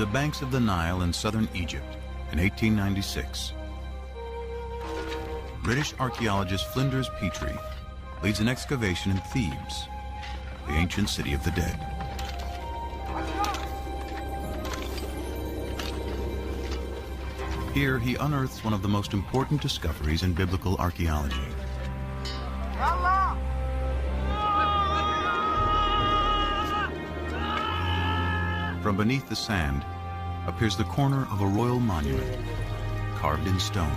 the banks of the Nile in southern Egypt in 1896. British archaeologist Flinders Petrie leads an excavation in Thebes, the ancient city of the dead. Here he unearths one of the most important discoveries in biblical archaeology. From beneath the sand appears the corner of a royal monument, carved in stone.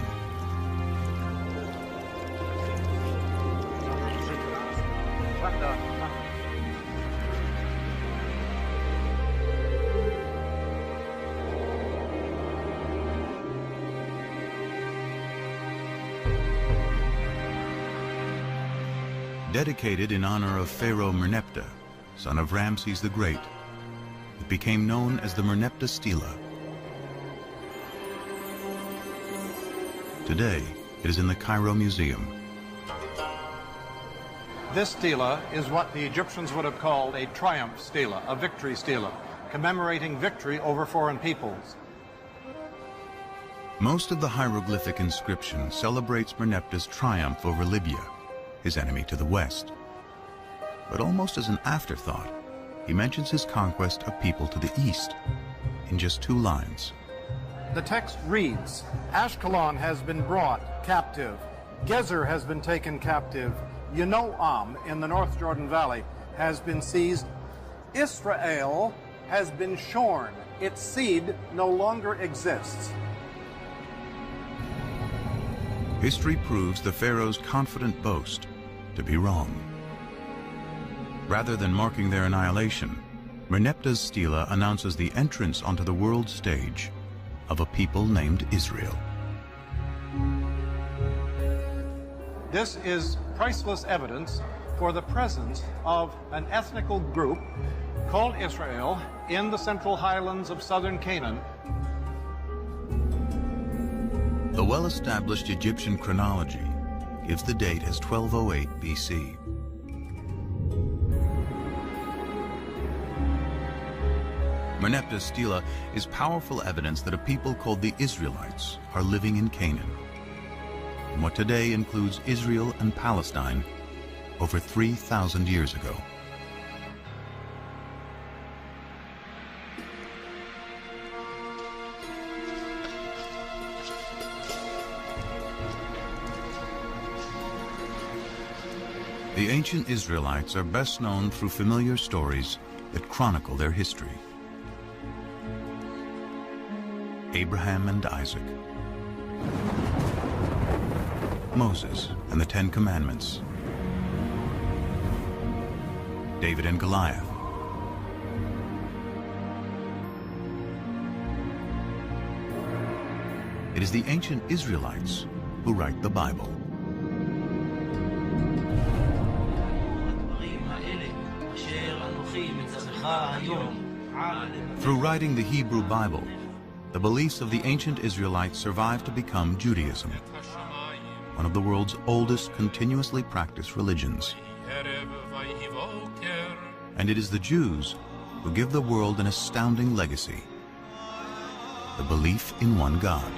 Dedicated in honor of Pharaoh Merneptah, son of Ramses the Great, it became known as the Merneptah Stela. Today, it is in the Cairo Museum. This stela is what the Egyptians would have called a triumph stela, a victory stela, commemorating victory over foreign peoples. Most of the hieroglyphic inscription celebrates Merneptah's triumph over Libya, his enemy to the west. But almost as an afterthought, he mentions his conquest of people to the east in just 2 lines. The text reads, Ashkelon has been brought captive, Gezer has been taken captive, Yanoam in the North Jordan Valley has been seized, Israel has been shorn, its seed no longer exists. History proves the pharaoh's confident boast to be wrong. Rather than marking their annihilation, Merneptah's stela announces the entrance onto the world stage of a people named Israel. This is priceless evidence for the presence of an ethnical group called Israel in the central highlands of southern Canaan. The well-established Egyptian chronology gives the date as 1208 BC. Merneptah's stela is powerful evidence that a people called the Israelites are living in Canaan, in what today includes Israel and Palestine, over 3,000 years ago. The ancient Israelites are best known through familiar stories that chronicle their history. Abraham and Isaac, Moses and the 10 Commandments, David and Goliath, it is the ancient Israelites who write the Bible. Through writing the Hebrew Bible, the beliefs of the ancient Israelites survived to become Judaism, one of the world's oldest continuously practiced religions. And it is the Jews who give the world an astounding legacy: the belief in one God.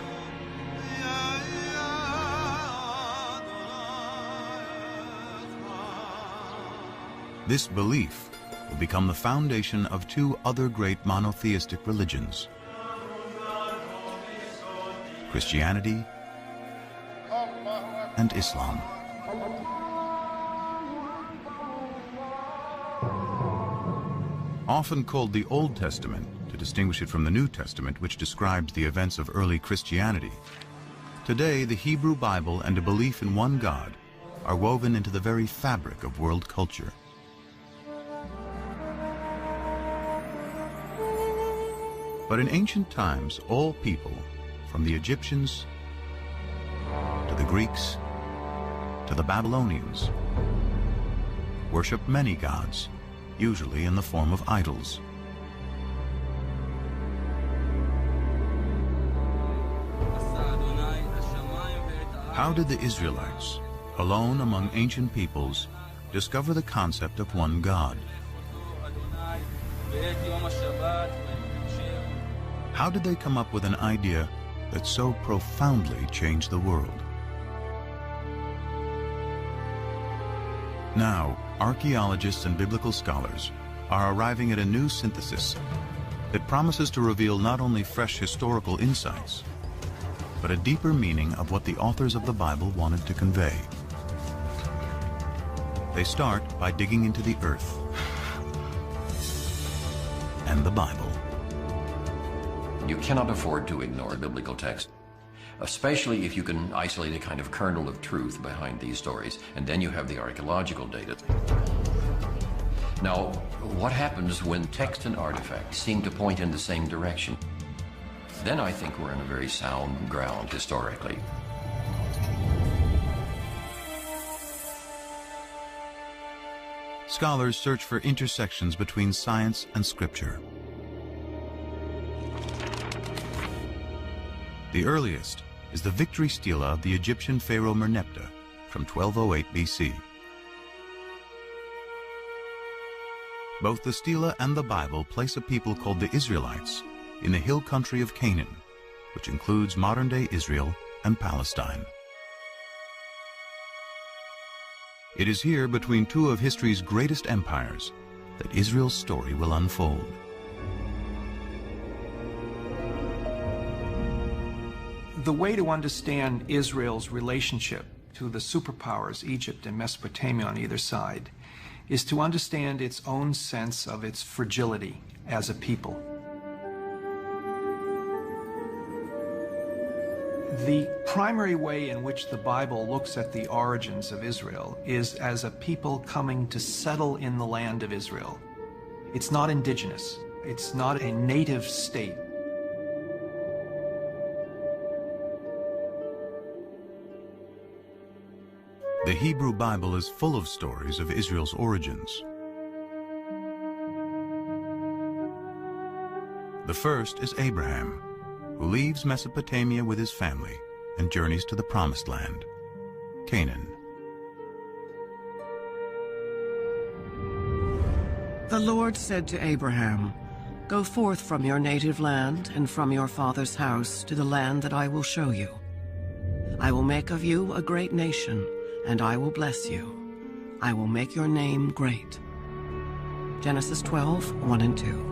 This belief will become the foundation of 2 other great monotheistic religions: Christianity and Islam. Often called the Old Testament to distinguish it from the New Testament, which describes the events of early Christianity, today the Hebrew Bible and a belief in one God are woven into the very fabric of world culture. But in ancient times, all people, from the Egyptians to the Greeks to the Babylonians, worshiped many gods, usually in the form of idols. How did the Israelites, alone among ancient peoples, discover the concept of one God? How did they come up with an idea that so profoundly changed the world? Now, archaeologists and biblical scholars are arriving at a new synthesis that promises to reveal not only fresh historical insights, but a deeper meaning of what the authors of the Bible wanted to convey. They start by digging into the earth and the Bible. You cannot afford to ignore biblical text, especially if you can isolate a kind of kernel of truth behind these stories, and then you have the archaeological data. Now, what happens when text and artifacts seem to point in the same direction? Then I think we're in a very sound ground historically. Scholars search for intersections between science and scripture. The earliest is the victory stela of the Egyptian pharaoh Merneptah from 1208 BC. Both the stela and the Bible place a people called the Israelites in the hill country of Canaan, which includes modern-day Israel and Palestine. It is here, between two of history's greatest empires, that Israel's story will unfold. The way to understand Israel's relationship to the superpowers, Egypt and Mesopotamia on either side, is to understand its own sense of its fragility as a people. The primary way in which the Bible looks at the origins of Israel is as a people coming to settle in the land of Israel. It's not indigenous. It's not a native state. The Hebrew Bible is full of stories of Israel's origins. The first is Abraham, who leaves Mesopotamia with his family and journeys to the Promised Land, Canaan. The Lord said to Abraham, "Go forth from your native land and from your father's house to the land that I will show you. I will make of you a great nation, and I will bless you. I will make your name great." Genesis 12:1 and 2.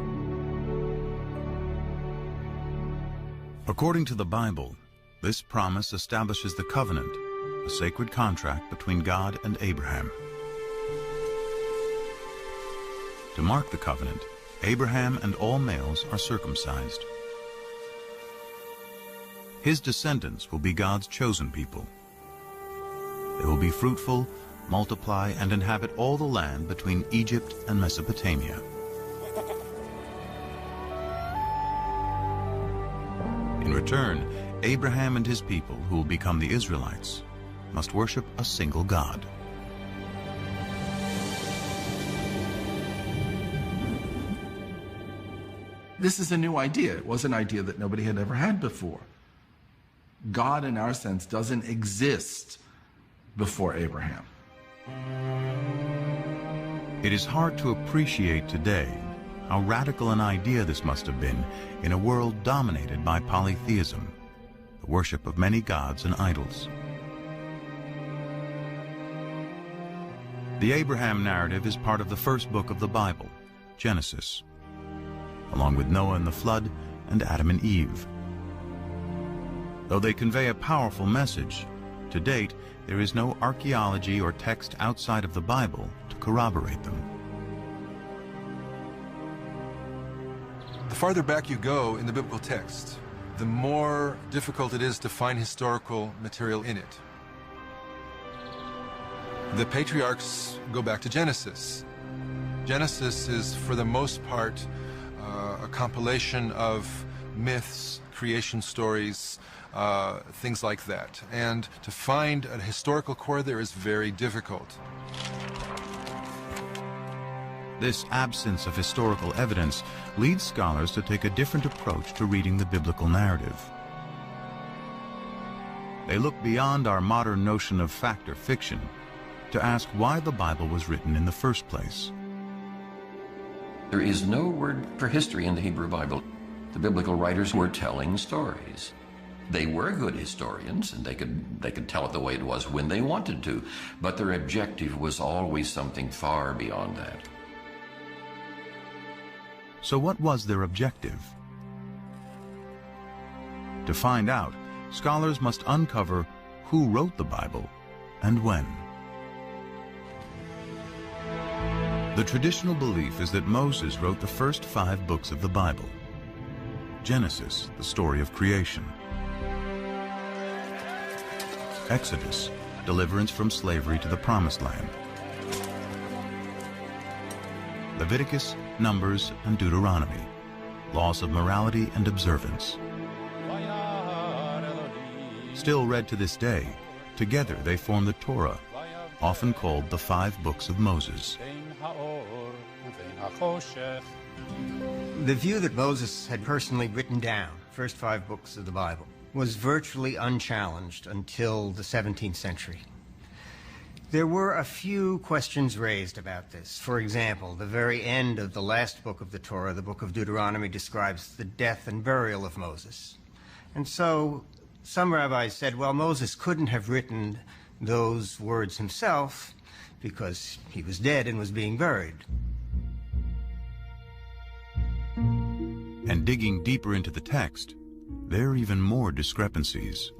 According to the Bible, this promise establishes the covenant, a sacred contract between God and Abraham. To mark the covenant, Abraham and all males are circumcised. His descendants will be God's chosen people. They will be fruitful, multiply, and inhabit all the land between Egypt and Mesopotamia. In return, Abraham and his people, who will become the Israelites, must worship a single God. This is a new idea. It was an idea that nobody had ever had before. God, in our sense, doesn't exist before Abraham. It is hard to appreciate today how radical an idea this must have been in a world dominated by polytheism, the worship of many gods and idols. The Abraham narrative is part of the first book of the Bible, Genesis, along with Noah and the flood and Adam and Eve. Though they convey a powerful message, to date there is no archaeology or text outside of the Bible to corroborate them. The farther back you go in the biblical text, the more difficult it is to find historical material in it. The patriarchs go back to Genesis. Genesis is, for the most part, a compilation of myths, creation stories, things like that. And to find a historical core there is very difficult. This absence of historical evidence leads scholars to take a different approach to reading the biblical narrative. They look beyond our modern notion of fact or fiction to ask why the Bible was written in the first place. There is no word for history in the Hebrew Bible. The biblical writers were telling stories. They were good historians, and they could tell it the way it was when they wanted to, but their objective was always something far beyond that. So what was their objective? To find out, scholars must uncover who wrote the Bible and when. The traditional belief is that Moses wrote the first 5 books of the Bible. Genesis, the story of creation. Exodus, deliverance from slavery to the Promised Land. Leviticus, Numbers, and Deuteronomy, laws of morality and observance. Still read to this day, together they form the Torah, often called the 5 books of Moses. The view that Moses had personally written down, first 5 books of the Bible, was virtually unchallenged until the 17th century. There were a few questions raised about this. For example, the very end of the last book of the Torah, the book of Deuteronomy, describes the death and burial of Moses. And so some rabbis said, well, Moses couldn't have written those words himself because he was dead and was being buried. And digging deeper into the text, there are even more discrepancies.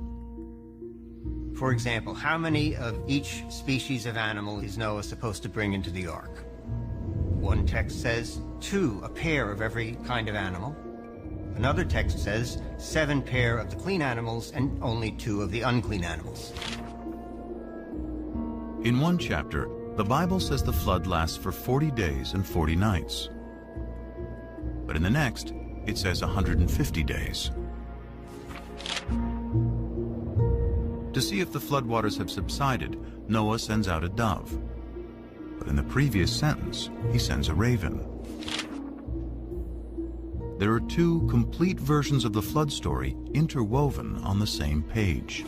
For example, how many of each species of animal is Noah supposed to bring into the ark? One text says 2, a pair of every kind of animal. Another text says 7 pair of the clean animals and only 2 of the unclean animals. In one chapter, the Bible says the flood lasts for 40 days and 40 nights. But in the next, it says 150 days. To see if the floodwaters have subsided, Noah sends out a dove. But in the previous sentence, he sends a raven. There are 2 complete versions of the flood story interwoven on the same page.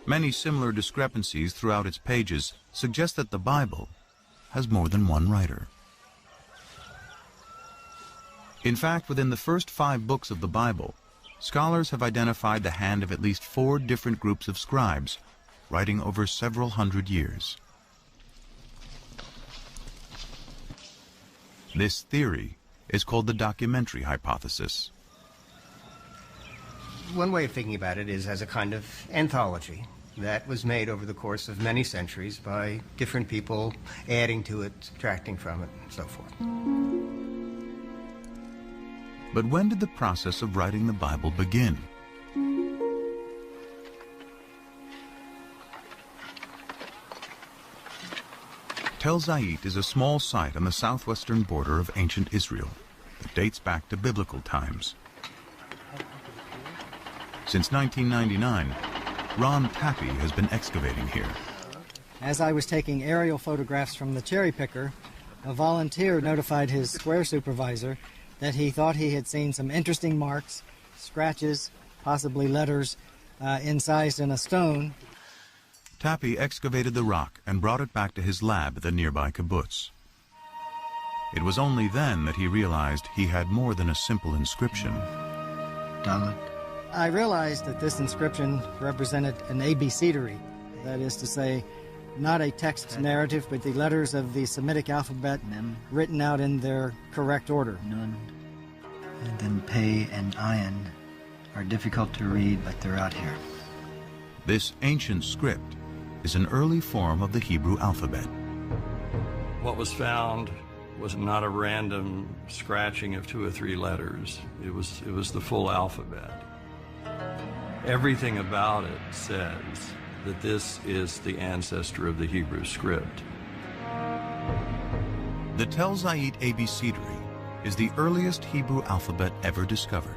Many similar discrepancies throughout its pages suggest that the Bible has more than one writer. In fact, within the first 5 books of the Bible, scholars have identified the hand of at least 4 different groups of scribes, writing over several hundred years. This theory is called the documentary hypothesis. One way of thinking about it is as a kind of anthology that was made over the course of many centuries by different people, adding to it, subtracting from it, and so forth. But when did the process of writing the Bible begin? Tel Zayit is a small site on the southwestern border of ancient Israel that dates back to biblical times. Since 1999, Ron Tappy has been excavating here. As I was taking aerial photographs from the cherry picker, a volunteer notified his square supervisor that he thought he had seen some interesting marks, scratches, possibly letters incised in a stone. Tappy excavated the rock and brought it back to his lab at the nearby kibbutz. It was only then that he realized he had more than a simple inscription. Dalet. I realized that this inscription represented an abecedery, that is to say, not a text narrative, but the letters of the Semitic alphabet written out in their correct order. Nun. And then Pei and Ayin are difficult to read, but they're out here. This ancient script is an early form of the Hebrew alphabet. What was found was not a random scratching of 2 or 3 letters. It was the full alphabet. Everything about it says that this is the ancestor of the Hebrew script. The Tel Zayit abecedery is the earliest Hebrew alphabet ever discovered.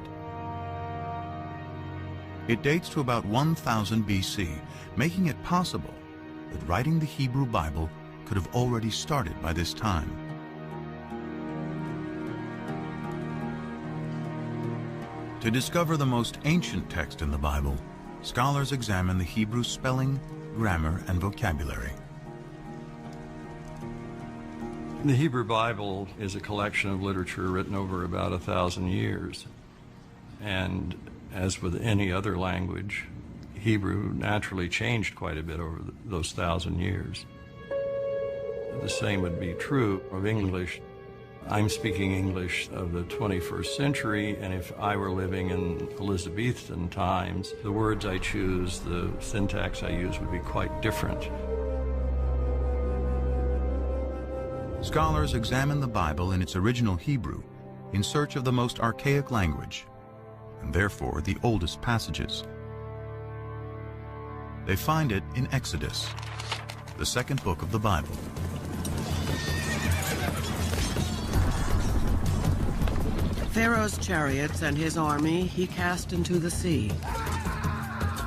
It dates to about 1000 BC, making it possible that writing the Hebrew Bible could have already started by this time. To discover the most ancient text in the Bible, scholars examine the Hebrew spelling, grammar, and vocabulary. The Hebrew Bible is a collection of literature written over about 1,000 years. And as with any other language, Hebrew naturally changed quite a bit over those 1,000 years. The same would be true of English. I'm speaking English of the 21st century, and if I were living in Elizabethan times, the words I choose, the syntax I use would be quite different. Scholars examine the Bible in its original Hebrew in search of the most archaic language, and therefore the oldest passages. They find it in Exodus, the second book of the Bible. Pharaoh's chariots and his army he cast into the sea.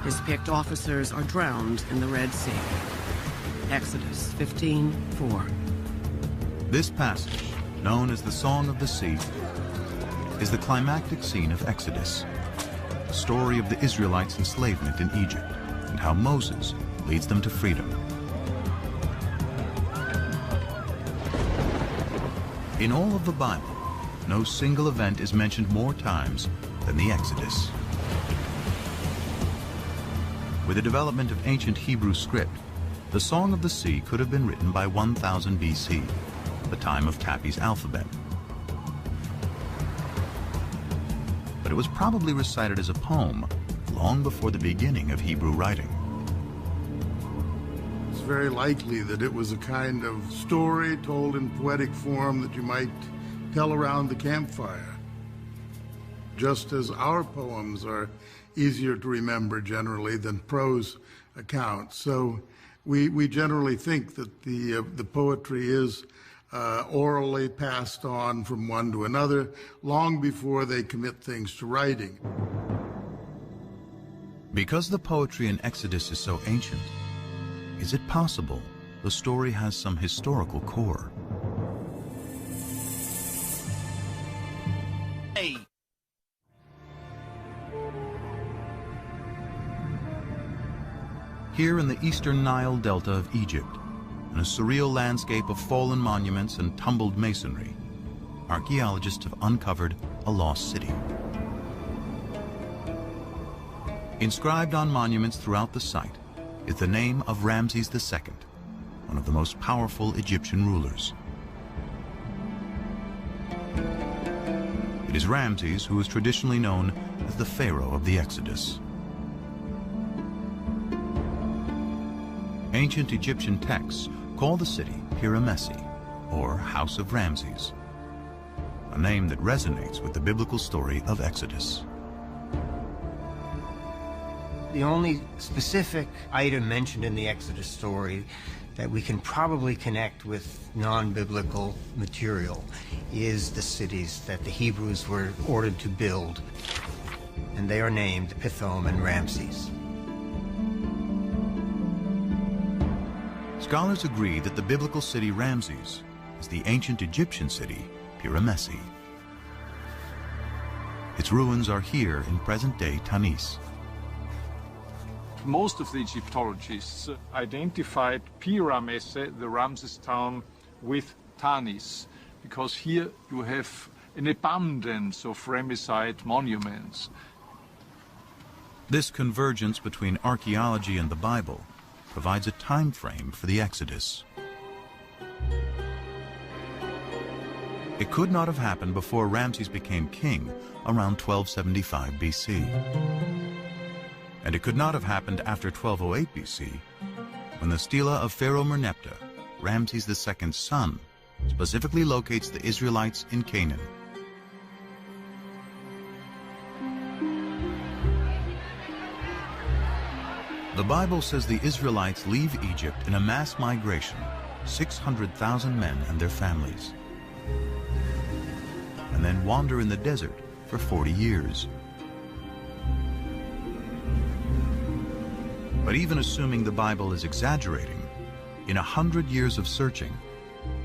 His picked officers are drowned in the Red Sea. Exodus 15:4. This passage, known as the Song of the Sea, is the climactic scene of Exodus, the story of the Israelites' enslavement in Egypt and how Moses leads them to freedom. In all of the Bible, no single event is mentioned more times than the Exodus. With the development of ancient Hebrew script, the Song of the Sea could have been written by 1000 BC, the time of Tapi's alphabet. But it was probably recited as a poem long before the beginning of Hebrew writing. It's very likely that it was a kind of story told in poetic form that you might tell around the campfire. Just as our poems are easier to remember generally than prose accounts. So we generally think that the poetry is orally passed on from one to another long before they commit things to writing. Because the poetry in Exodus is so ancient, is it possible the story has some historical core? Here in the eastern Nile Delta of Egypt, in a surreal landscape of fallen monuments and tumbled masonry, archaeologists have uncovered a lost city. Inscribed on monuments throughout the site is the name of Ramses II, one of the most powerful Egyptian rulers. It is Ramses who is traditionally known as the Pharaoh of the Exodus. Ancient Egyptian texts call the city Piramesi, or House of Ramses, a name that resonates with the biblical story of Exodus. The only specific item mentioned in the Exodus story that we can probably connect with non-biblical material is the cities that the Hebrews were ordered to build, and they are named Pithom and Ramses. Scholars agree that the biblical city Ramses is the ancient Egyptian city Piramesi. Its ruins are here in present-day Tanis. Most of the Egyptologists identified Piramesi, the Ramses town, with Tanis, because here you have an abundance of Ramesside monuments. This convergence between archaeology and the Bible provides a time frame for the Exodus. It could not have happened before Ramses became king around 1275 BC. And it could not have happened after 1208 BC, when the stela of Pharaoh Merneptah, Ramses II's son, specifically locates the Israelites in Canaan. The Bible says the Israelites leave Egypt in a mass migration, 600,000 men and their families, and then wander in the desert for 40 years. But even assuming the Bible is exaggerating, in 100 years of searching,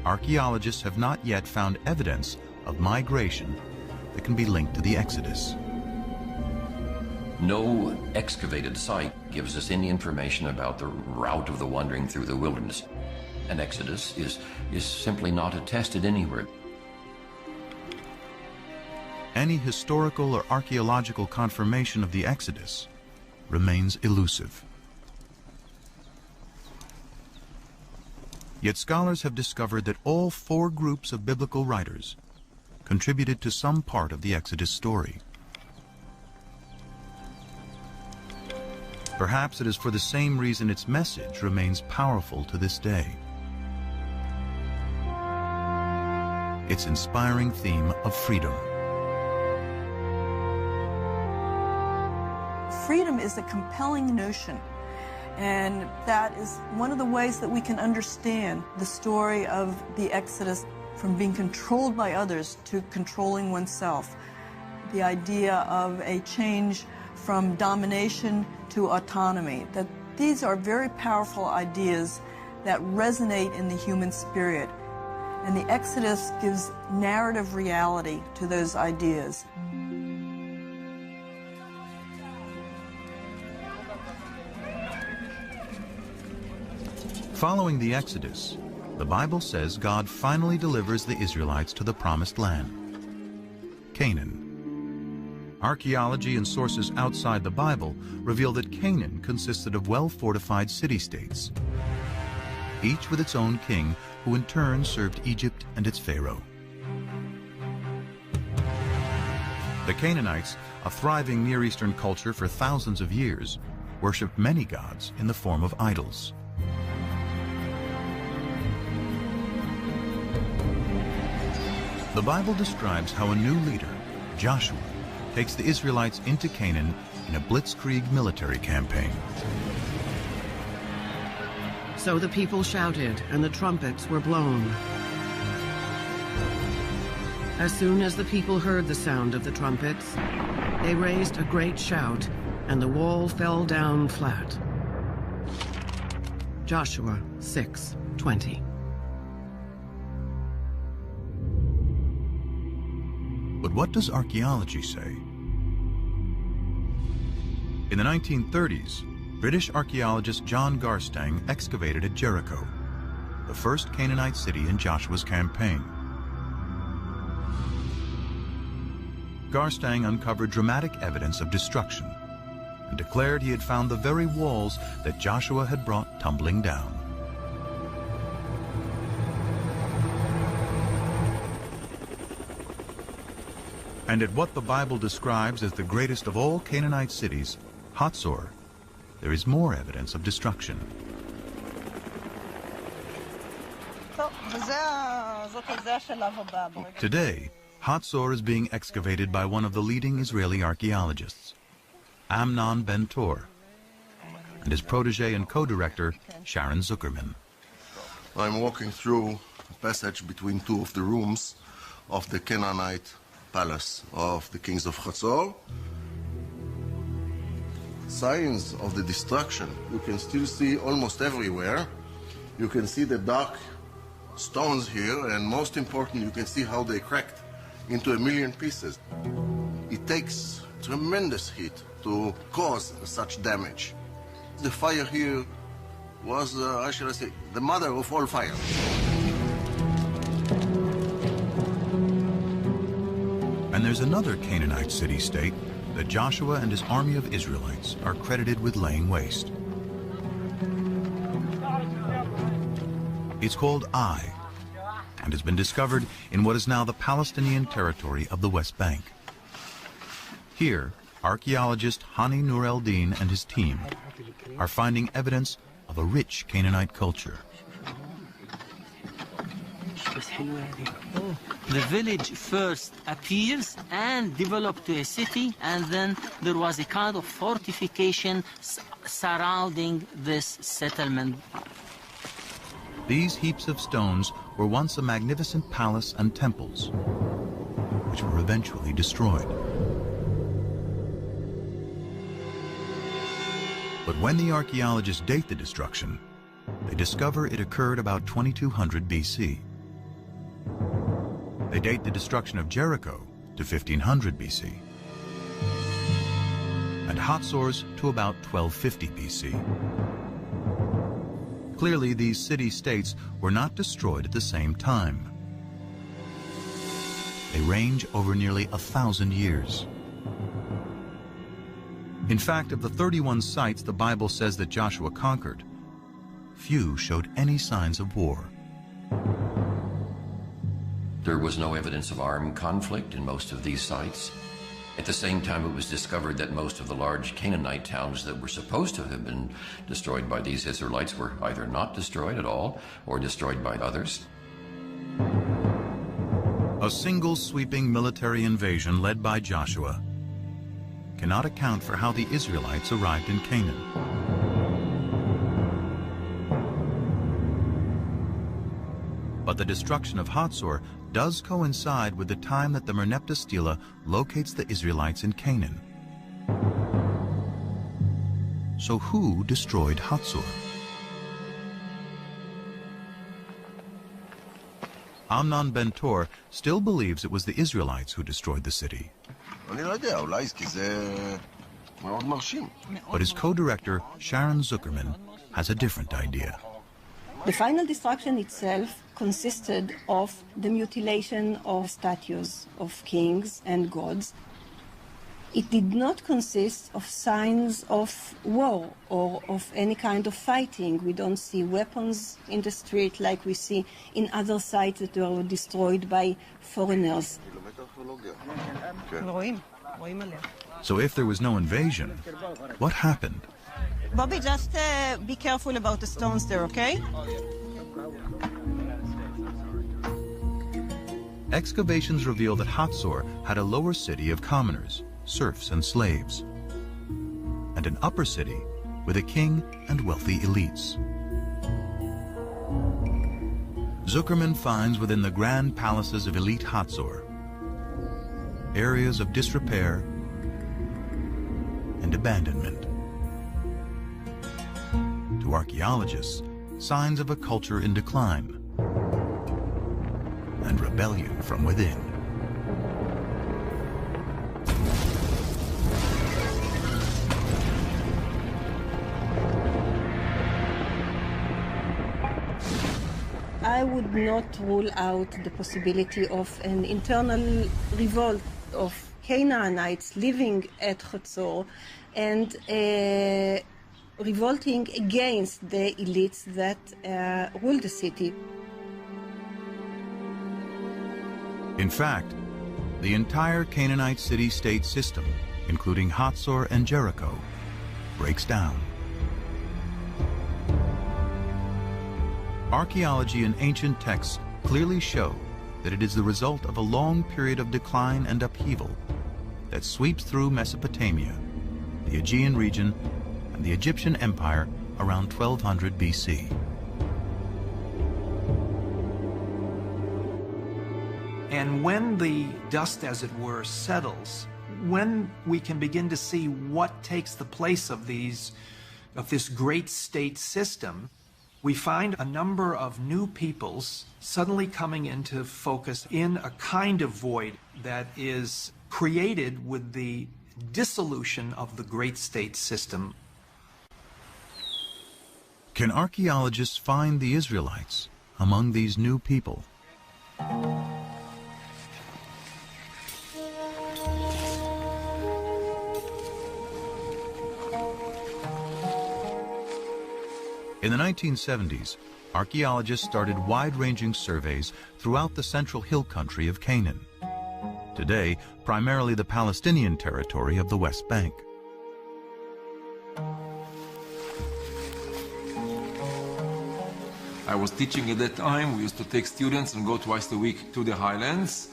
archaeologists have not yet found evidence of migration that can be linked to the Exodus. No excavated site gives us any information about the route of the wandering through the wilderness. an exodus is simply not attested anywhere. Any historical or archaeological confirmation of the Exodus remains elusive. Yet scholars have discovered that all 4 groups of biblical writers contributed to some part of the Exodus story. Perhaps it is for the same reason its message remains powerful to this day. Its inspiring theme of freedom. Freedom is a compelling notion, and that is one of the ways that we can understand the story of the Exodus, from being controlled by others to controlling oneself. The idea of a change from domination to autonomy, that these are very powerful ideas that resonate in the human spirit. And the Exodus gives narrative reality to those ideas. Following the Exodus, the Bible says God finally delivers the Israelites to the Promised Land, Canaan. Archaeology and sources outside the Bible reveal that Canaan consisted of well-fortified city-states, each with its own king, who in turn served Egypt and its pharaoh. The Canaanites, a thriving Near Eastern culture for thousands of years, worshipped many gods in the form of idols. The Bible describes how a new leader, Joshua, takes the Israelites into Canaan in a blitzkrieg military campaign. So the people shouted, and the trumpets were blown. As soon as the people heard the sound of the trumpets, they raised a great shout, and the wall fell down flat. Joshua 6:20. But what does archaeology say? In the 1930s, British archaeologist John Garstang excavated at Jericho, the first Canaanite city in Joshua's campaign. Garstang uncovered dramatic evidence of destruction and declared he had found the very walls that Joshua had brought tumbling down. And at what the Bible describes as the greatest of all Canaanite cities, Hatzor, there is more evidence of destruction. Today, Hatzor is being excavated by one of the leading Israeli archaeologists, Amnon Ben-Tor, and his protege and co-director, Sharon Zuckerman. I'm walking through a passage between 2 of the rooms of the Canaanite palace of the kings of Hatzor. Signs of the destruction you can still see almost everywhere. You can see the dark stones here, and most important, you can see how they cracked into a million pieces. It takes tremendous heat to cause such damage. The fire here was, how shall I say, the mother of all fire. And there's another Canaanite city-state that Joshua and his army of Israelites are credited with laying waste. It's called Ai, and has been discovered in what is now the Palestinian territory of the West Bank. Here, archaeologist Hani Nur el-Din and his team are finding evidence of a rich Canaanite culture. The village first appears and developed to a city, and then there was a kind of fortification surrounding this settlement. These heaps of stones were once a magnificent palace and temples, which were eventually destroyed. But when the archaeologists date the destruction, they discover it occurred about 2200 BC. They date the destruction of Jericho to 1500 BC, and Hatzor's to about 1250 BC. Clearly, these city-states were not destroyed at the same time. They range over nearly 1,000 years. In fact, of the 31 sites the Bible says that Joshua conquered, few showed any signs of war. There was no evidence of armed conflict in most of these sites. At the same time, it was discovered that most of the large Canaanite towns that were supposed to have been destroyed by these Israelites were either not destroyed at all or destroyed by others. A single sweeping military invasion led by Joshua cannot account for how the Israelites arrived in Canaan. But the destruction of Hatzor does coincide with the time that the Merneptah Stela locates the Israelites in Canaan. So who destroyed Hatzor? Amnon Ben Tor still believes it was the Israelites who destroyed the city. But his co-director, Sharon Zuckerman, has a different idea. The final destruction itself consisted of the mutilation of statues of kings and gods. It did not consist of signs of war or of any kind of fighting. We don't see weapons in the street like we see in other sites that were destroyed by foreigners. So if there was no invasion, what happened? Bobby, just be careful about the stones there, okay? Excavations reveal that Hatzor had a lower city of commoners, serfs and slaves, and an upper city with a king and wealthy elites. Zuckerman finds within the grand palaces of elite Hatzor areas of disrepair and abandonment. To archaeologists, signs of a culture in decline and rebellion from within. I would not rule out the possibility of an internal revolt of Canaanites living at Hatzor and revolting against the elites that ruled the city. In fact, the entire Canaanite city-state system, including Hatzor and Jericho, breaks down. Archaeology and ancient texts clearly show that it is the result of a long period of decline and upheaval that sweeps through Mesopotamia, the Aegean region, and the Egyptian Empire around 1200 BC. And when the dust, as it were, settles, when we can begin to see what takes the place of this great state system, we find a number of new peoples suddenly coming into focus in a kind of void that is created with the dissolution of the great state system. Can archaeologists find the Israelites among these new people? In the 1970s, archaeologists started wide-ranging surveys throughout the central hill country of Canaan. Today, primarily the Palestinian territory of the West Bank. I was teaching at that time. We used to take students and go twice a week to the highlands.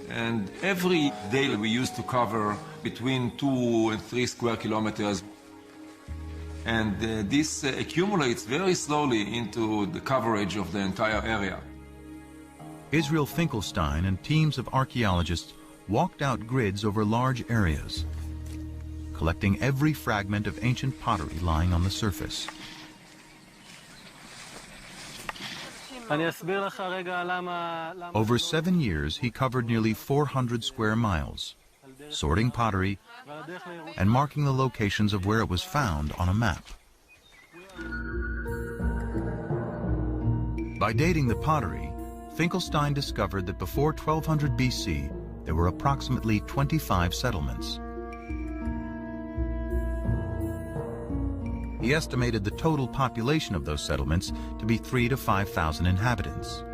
And every day we used to cover between 2 and 3 square kilometers. And this accumulates very slowly into the coverage of the entire area. Israel Finkelstein and teams of archaeologists walked out grids over large areas, collecting every fragment of ancient pottery lying on the surface. Over 7 years, he covered nearly 400 square miles, sorting pottery and marking the locations of where it was found on a map. By dating the pottery, Finkelstein discovered that before 1200 BC, there were approximately 25 settlements. He estimated the total population of those settlements to be 3,000 to 5,000 inhabitants.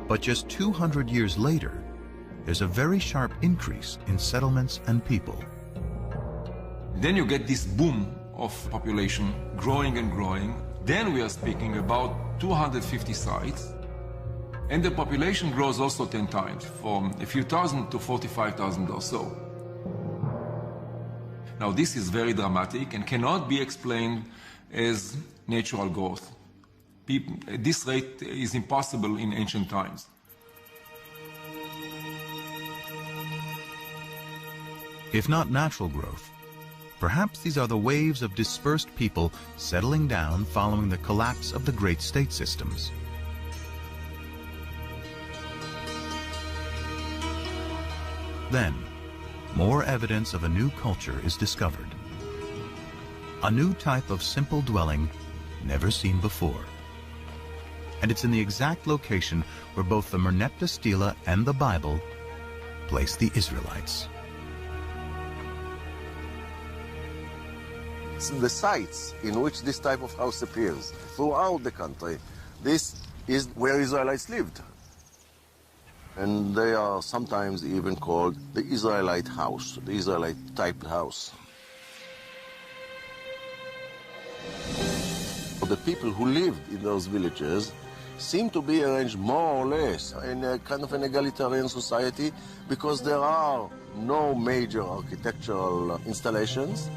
But just 200 years later, there's a very sharp increase in settlements and people. Then you get this boom of population growing and growing. Then we are speaking about 250 sites. And the population grows also 10 times, from a few thousand to 45,000 or so. Now, this is very dramatic and cannot be explained as natural growth. This rate is impossible in ancient times. If not natural growth, perhaps these are the waves of dispersed people settling down following the collapse of the great state systems. Then, more evidence of a new culture is discovered. A new type of simple dwelling never seen before. And it's in the exact location where both the Merneptah Stela and the Bible place the Israelites. The sites in which this type of house appears throughout the country, this is where Israelites lived. And they are sometimes even called the Israelite house, the Israelite type house. The people who lived in those villages seem to be arranged more or less in a kind of an egalitarian society because there are no major architectural installations.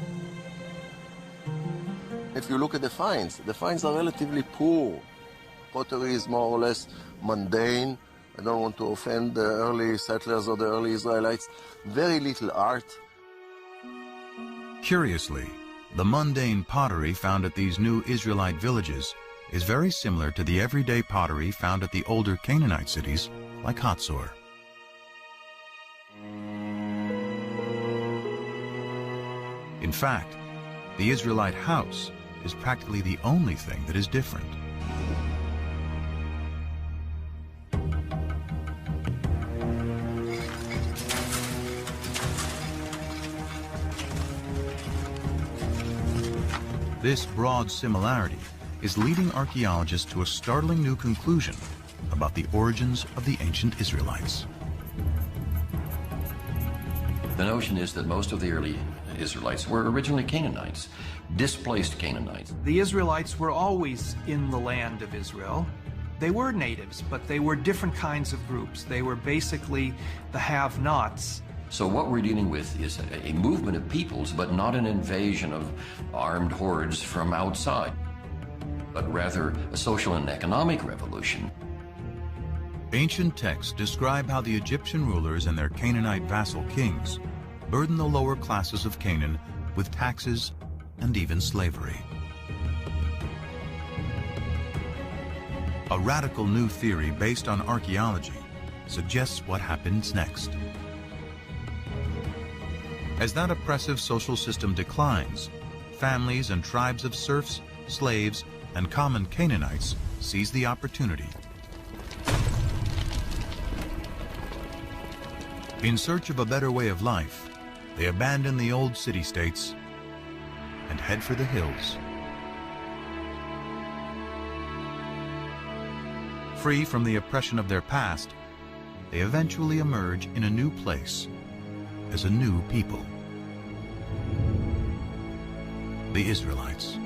If you look at the finds are relatively poor. Pottery is more or less mundane. I don't want to offend the early settlers or the early Israelites. Very little art. Curiously, the mundane pottery found at these new Israelite villages is very similar to the everyday pottery found at the older Canaanite cities like Hatzor. In fact, the Israelite house is practically the only thing that is different. This broad similarity is leading archaeologists to a startling new conclusion about the origins of the ancient Israelites. The notion is that most of the early Israelites were originally Canaanites, displaced Canaanites. The Israelites were always in the land of Israel. They were natives, but they were different kinds of groups. They were basically the have-nots. So what we're dealing with is a movement of peoples, but not an invasion of armed hordes from outside, but rather a social and economic revolution. Ancient texts describe how the Egyptian rulers and their Canaanite vassal kings burdened the lower classes of Canaan with taxes and even slavery. A radical new theory based on archaeology suggests what happens next. As that oppressive social system declines, families and tribes of serfs, slaves, and common Canaanites seize the opportunity. In search of a better way of life, they abandon the old city-states and head for the hills. Free from the oppression of their past, they eventually emerge in a new place as a new people. The Israelites.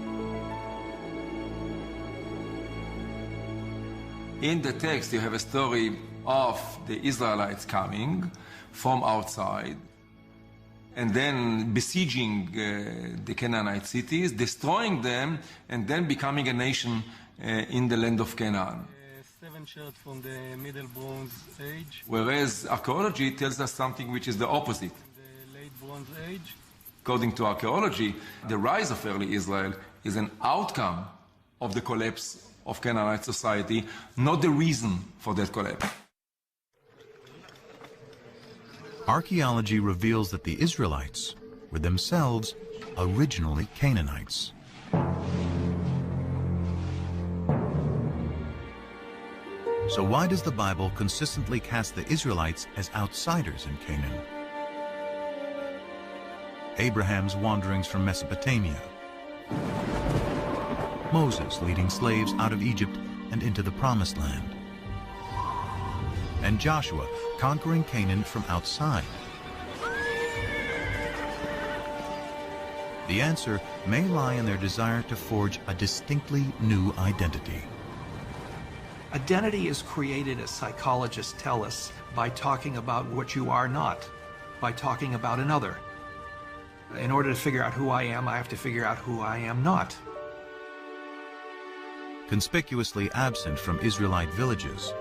In the text, you have a story of the Israelites coming from outside and then besieging the Canaanite cities, destroying them, and then becoming a nation in the land of Canaan. 7 shirts from the Middle Bronze Age. Whereas archaeology tells us something which is the opposite. The Late Bronze Age. According to archaeology, the rise of early Israel is an outcome of the collapse of Canaanite society, not the reason for that collapse. Archaeology reveals that the Israelites were themselves originally Canaanites. So why does the Bible consistently cast the Israelites as outsiders in Canaan? Abraham's wanderings from Mesopotamia, Moses leading slaves out of Egypt and into the Promised Land, and Joshua conquering Canaan from outside. The answer may lie in their desire to forge a distinctly new identity. Identity is created, as psychologists tell us, by talking about what you are not, by talking about another. In order to figure out who I am, I have to figure out who I am not. Conspicuously absent from Israelite villages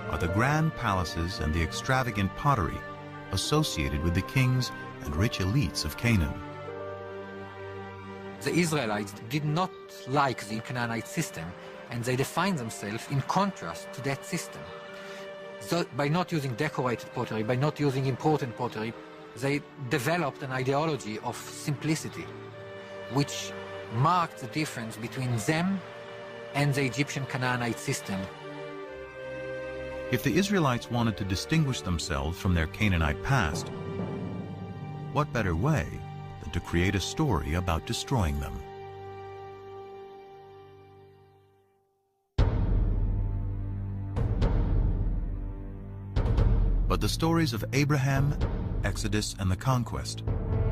are the grand palaces and the extravagant pottery associated with the kings and rich elites of Canaan. The Israelites did not like the Canaanite system, and they defined themselves in contrast to that system. So by not using decorated pottery, by not using important pottery, they developed an ideology of simplicity, which marked the difference between them and the Egyptian Canaanite system. If the Israelites wanted to distinguish themselves from their Canaanite past, what better way than to create a story about destroying them? But the stories of Abraham, Exodus, and the conquest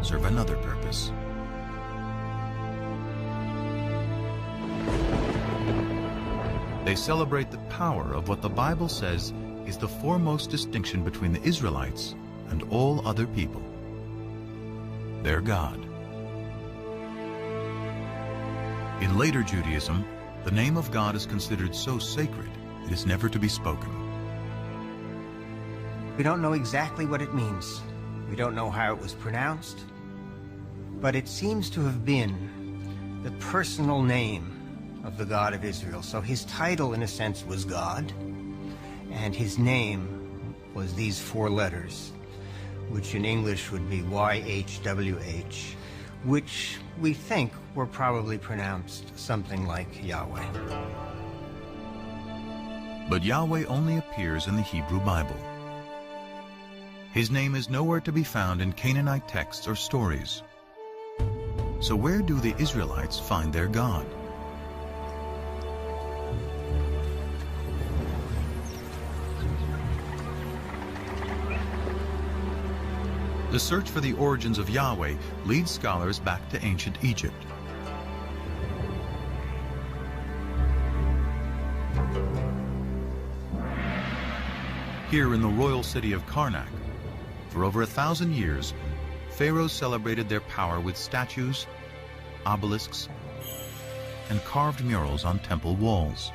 serve another purpose. They celebrate the power of what the Bible says is the foremost distinction between the Israelites and all other people: their God. In later Judaism, the name of God is considered so sacred it is never to be spoken. We don't know exactly what it means. We don't know how it was pronounced, but it seems to have been the personal name of the God of Israel. So his title, in a sense, was God, and his name was these four letters, which in English would be YHWH, which we think were probably pronounced something like Yahweh. But Yahweh only appears in the Hebrew Bible. His name is nowhere to be found in Canaanite texts or stories. So where do the Israelites find their God? The search for the origins of Yahweh leads scholars back to ancient Egypt. Here in the royal city of Karnak, for over 1,000 years, pharaohs celebrated their power with statues, obelisks, and carved murals on temple walls.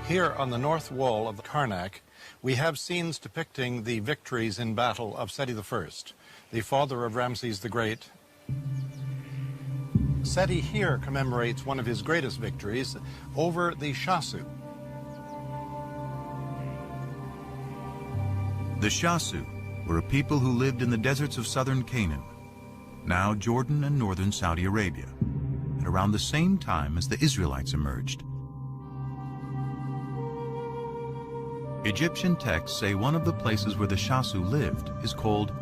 Here on the north wall of Karnak, we have scenes depicting the victories in battle of Seti I, the father of Ramses the Great. Seti here commemorates one of his greatest victories over the Shasu. The Shasu were a people who lived in the deserts of southern Canaan, now Jordan and northern Saudi Arabia, at around the same time as the Israelites emerged. Egyptian texts say one of the places where the Shasu lived is called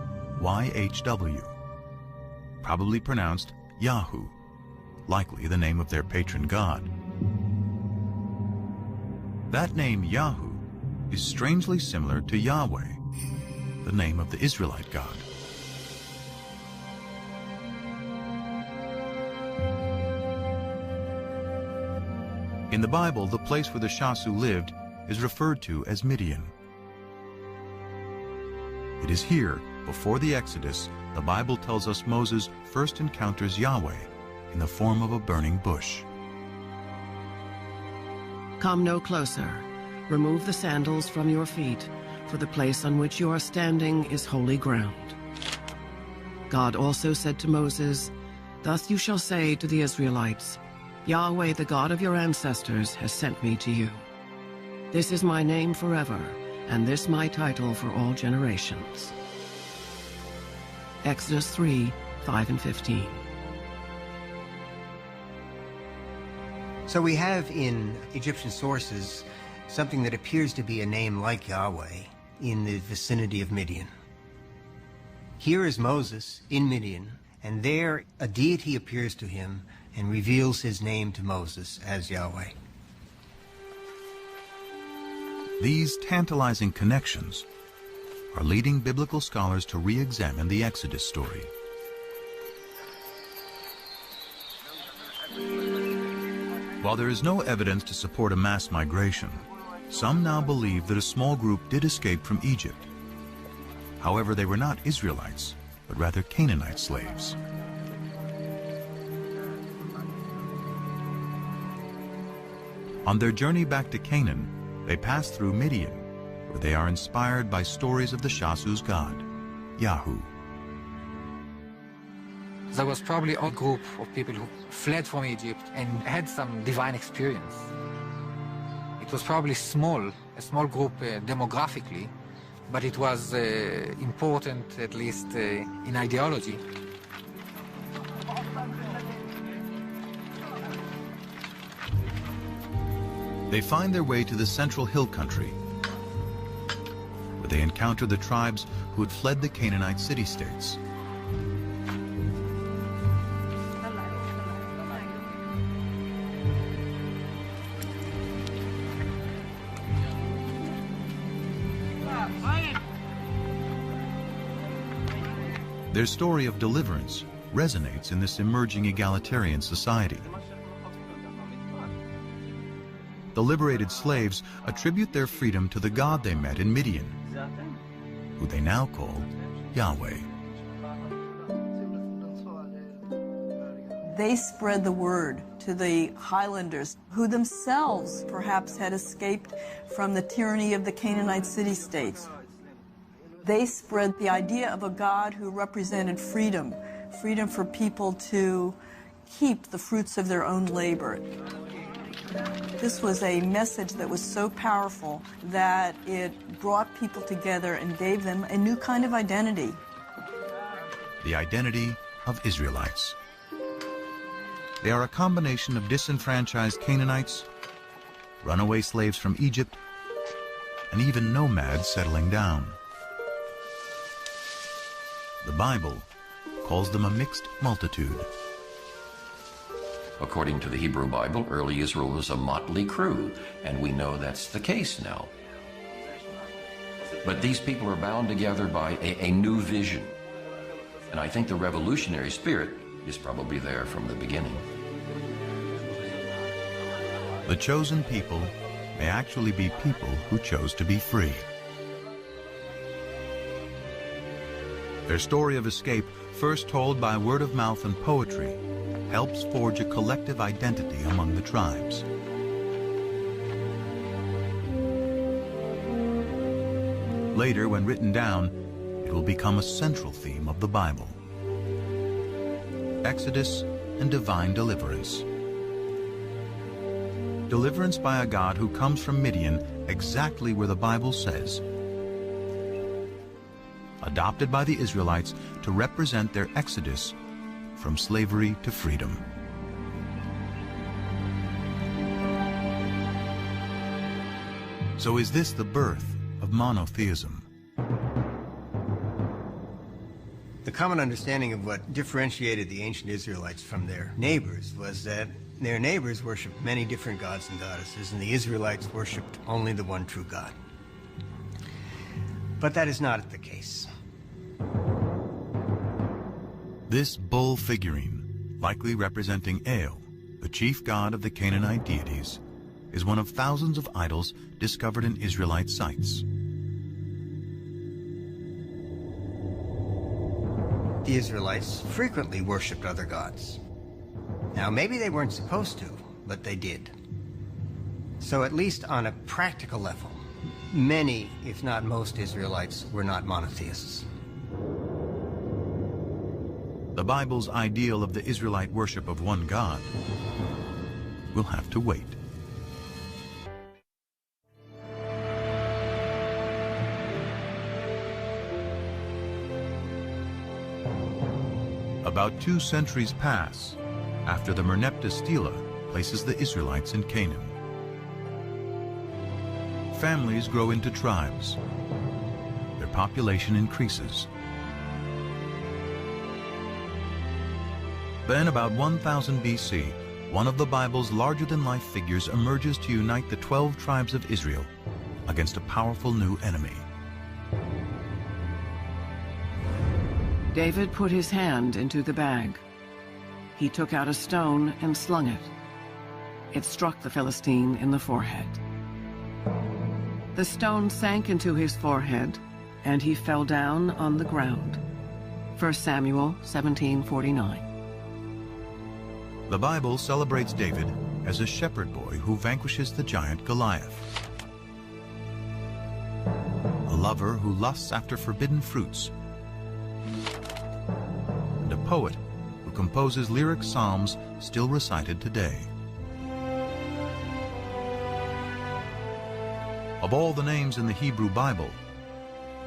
YHW, probably pronounced Yahu, likely the name of their patron god. That name Yahu is strangely similar to Yahweh, the name of the Israelite God. In the Bible, the place where the Shasu lived is referred to as Midian. It is here, before the Exodus, the Bible tells us Moses first encounters Yahweh in the form of a burning bush. Come no closer. Remove the sandals from your feet, for the place on which you are standing is holy ground. God also said to Moses, Thus you shall say to the Israelites, Yahweh, the God of your ancestors, has sent me to you. This is my name forever, and this my title for all generations. Exodus 3, 5 and 15. So we have in Egyptian sources something that appears to be a name like Yahweh in the vicinity of Midian. Here is Moses in Midian, and there a deity appears to him and reveals his name to Moses as Yahweh. These tantalizing connections are leading biblical scholars to re-examine the Exodus story. While there is no evidence to support a mass migration, some now believe that a small group did escape from Egypt. However, they were not Israelites, but rather Canaanite slaves. On their journey back to Canaan, they pass through Midian, where they are inspired by stories of the Shasu's god, Yahu. There was probably a group of people who fled from Egypt and had some divine experience. It was probably a small group demographically, but it was important, at least in ideology. They find their way to the central hill country, where they encounter the tribes who had fled the Canaanite city-states. Their story of deliverance resonates in this emerging egalitarian society. The liberated slaves attribute their freedom to the God they met in Midian, who they now call Yahweh. They spread the word to the highlanders, who themselves perhaps had escaped from the tyranny of the Canaanite city-states. They spread the idea of a God who represented freedom, freedom for people to keep the fruits of their own labor. This was a message that was so powerful that it brought people together and gave them a new kind of identity. The identity of Israelites. They are a combination of disenfranchised Canaanites, runaway slaves from Egypt, and even nomads settling down. The Bible calls them a mixed multitude. According to the Hebrew Bible, early Israel was a motley crew, and we know that's the case now. But these people are bound together by a new vision. And I think the revolutionary spirit is probably there from the beginning. The chosen people may actually be people who chose to be free. Their story of escape, first told by word of mouth and poetry, helps forge a collective identity among the tribes. Later, when written down, it will become a central theme of the Bible. Exodus and divine deliverance. Deliverance by a God who comes from Midian, exactly where the Bible says. Adopted by the Israelites to represent their exodus from slavery to freedom. So is this the birth of monotheism? The common understanding of what differentiated the ancient Israelites from their neighbors was that their neighbors worshipped many different gods and goddesses, and the Israelites worshipped only the one true God. But that is not the case. This bull figurine, likely representing El, the chief god of the Canaanite deities, is one of thousands of idols discovered in Israelite sites. The Israelites frequently worshipped other gods. Now, maybe they weren't supposed to, but they did. So at least on a practical level, many, if not most, Israelites were not monotheists. The Bible's ideal of the Israelite worship of one God will have to wait. About 2 centuries pass after the Merneptah Stela places the Israelites in Canaan. Families grow into tribes. Their population increases. Then, about 1000 BC, one of the Bible's larger-than-life figures emerges to unite the 12 tribes of Israel against a powerful new enemy. David put his hand into the bag. He took out a stone and slung it. It struck the Philistine in the forehead. The stone sank into his forehead, and he fell down on the ground. 1 Samuel 17:49. The Bible celebrates David as a shepherd boy who vanquishes the giant Goliath. A lover who lusts after forbidden fruits. And a poet who composes lyric psalms still recited today. Of all the names in the Hebrew Bible,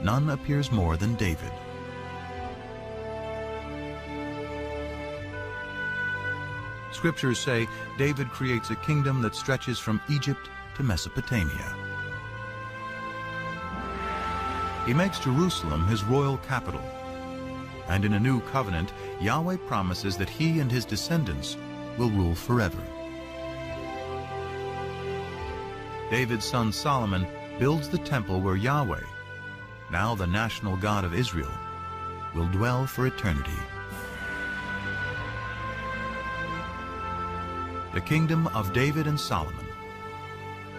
none appears more than David. Scriptures say David creates a kingdom that stretches from Egypt to Mesopotamia. He makes Jerusalem his royal capital. And in a new covenant, Yahweh promises that he and his descendants will rule forever. David's son Solomon builds the temple where Yahweh, now the national God of Israel, will dwell for eternity. The kingdom of David and Solomon,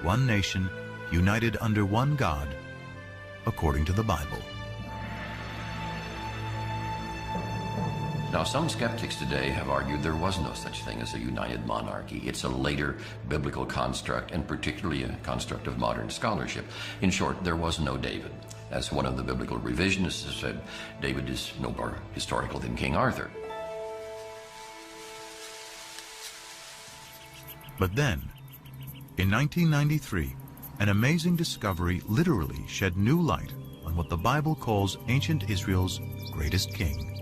one nation united under one God, according to the Bible. Now, some skeptics today have argued there was no such thing as a united monarchy. It's a later biblical construct, and particularly a construct of modern scholarship. In short, there was no David. As one of the biblical revisionists has said, David is no more historical than King Arthur. But then, in 1993, an amazing discovery literally shed new light on what the Bible calls ancient Israel's greatest king.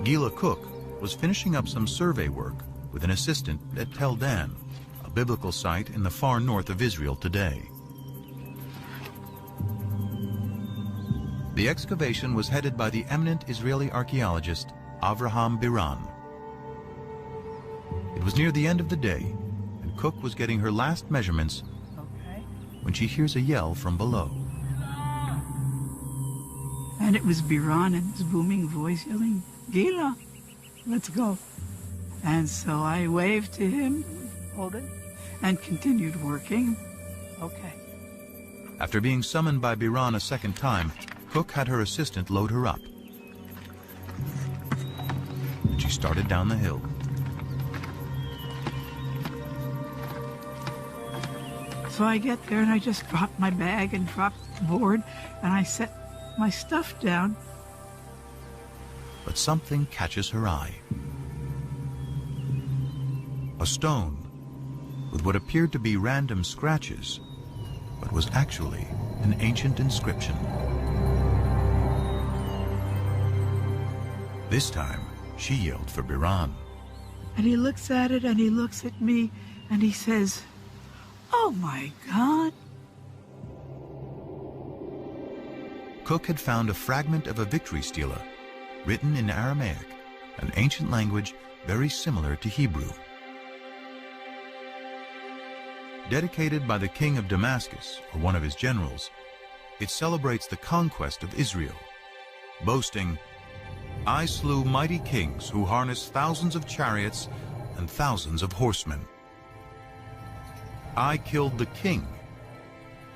Gila Cook was finishing up some survey work with an assistant at Tel Dan, a biblical site in the far north of Israel today. The excavation was headed by the eminent Israeli archaeologist Avraham Biran. It was near the end of the day, and Cook was getting her last measurements when she hears a yell from below. And it was Biran in his booming voice yelling, "Gila, let's go." And so I waved to him, hold it, and continued working. Okay. After being summoned by Biran a second time, Cook had her assistant load her up. And she started down the hill. So I get there and I just dropped my bag and dropped the board and I set my stuff down. But something catches her eye. A stone with what appeared to be random scratches, but was actually an ancient inscription. This time, she yelled for Biran. And he looks at it and he looks at me and he says, "Oh my God." Cook had found a fragment of a victory stela, written in Aramaic, an ancient language very similar to Hebrew. Dedicated by the king of Damascus, or one of his generals, it celebrates the conquest of Israel, boasting, "I slew mighty kings who harnessed thousands of chariots and thousands of horsemen. I killed the king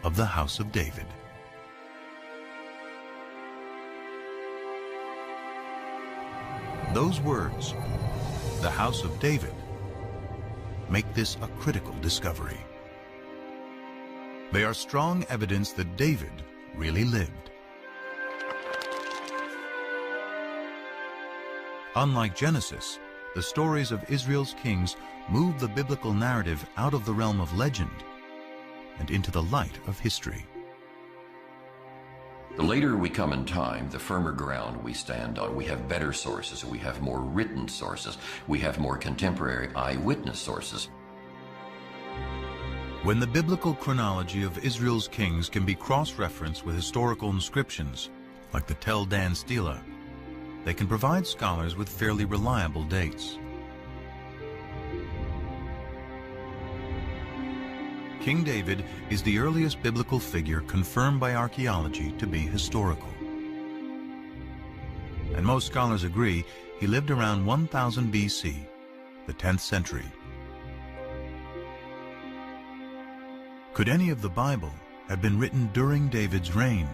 of the house of David." Those words, the house of David, make this a critical discovery. They are strong evidence that David really lived. Unlike Genesis, the stories of Israel's kings move the biblical narrative out of the realm of legend and into the light of history. The later we come in time, the firmer ground we stand on. We have better sources. We have more written sources. We have more contemporary eyewitness sources. When the biblical chronology of Israel's kings can be cross-referenced with historical inscriptions, like the Tel Dan Stela, they can provide scholars with fairly reliable dates. King David is the earliest biblical figure confirmed by archaeology to be historical. And most scholars agree he lived around 1000 BC, the 10th century. Could any of the Bible have been written during David's reign?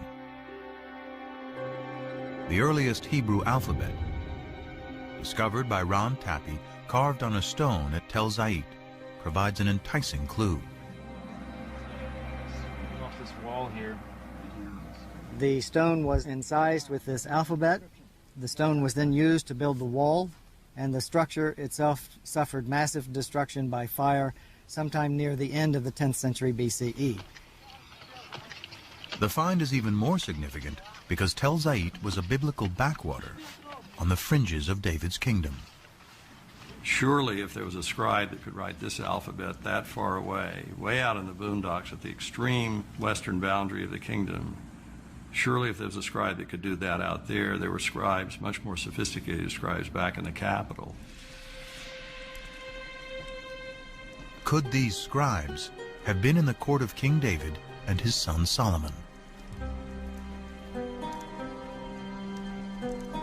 The earliest Hebrew alphabet, discovered by Ron Tappy, carved on a stone at Tel Zait, provides an enticing clue. Off this wall here. The stone was incised with this alphabet. The stone was then used to build the wall, and the structure itself suffered massive destruction by fire sometime near the end of the 10th century BCE. The find is even more significant because Tel Zait was a biblical backwater on the fringes of David's kingdom. Surely if there was a scribe that could write this alphabet that far away, way out in the boondocks at the extreme western boundary of the kingdom, surely if there was a scribe that could do that out there, there were scribes, much more sophisticated scribes, back in the capital. Could these scribes have been in the court of King David and his son Solomon?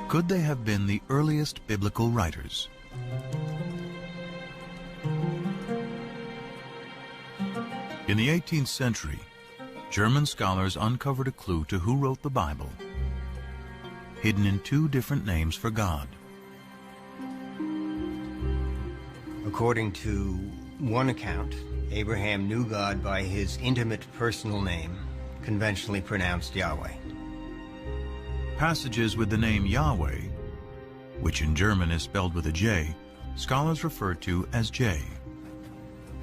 Could they have been the earliest biblical writers? In the 18th century, German scholars uncovered a clue to who wrote the Bible, hidden in two different names for God. According to one account, Abraham knew God by his intimate personal name, conventionally pronounced Yahweh. Passages with the name Yahweh, which in German is spelled with a J, scholars refer to as J.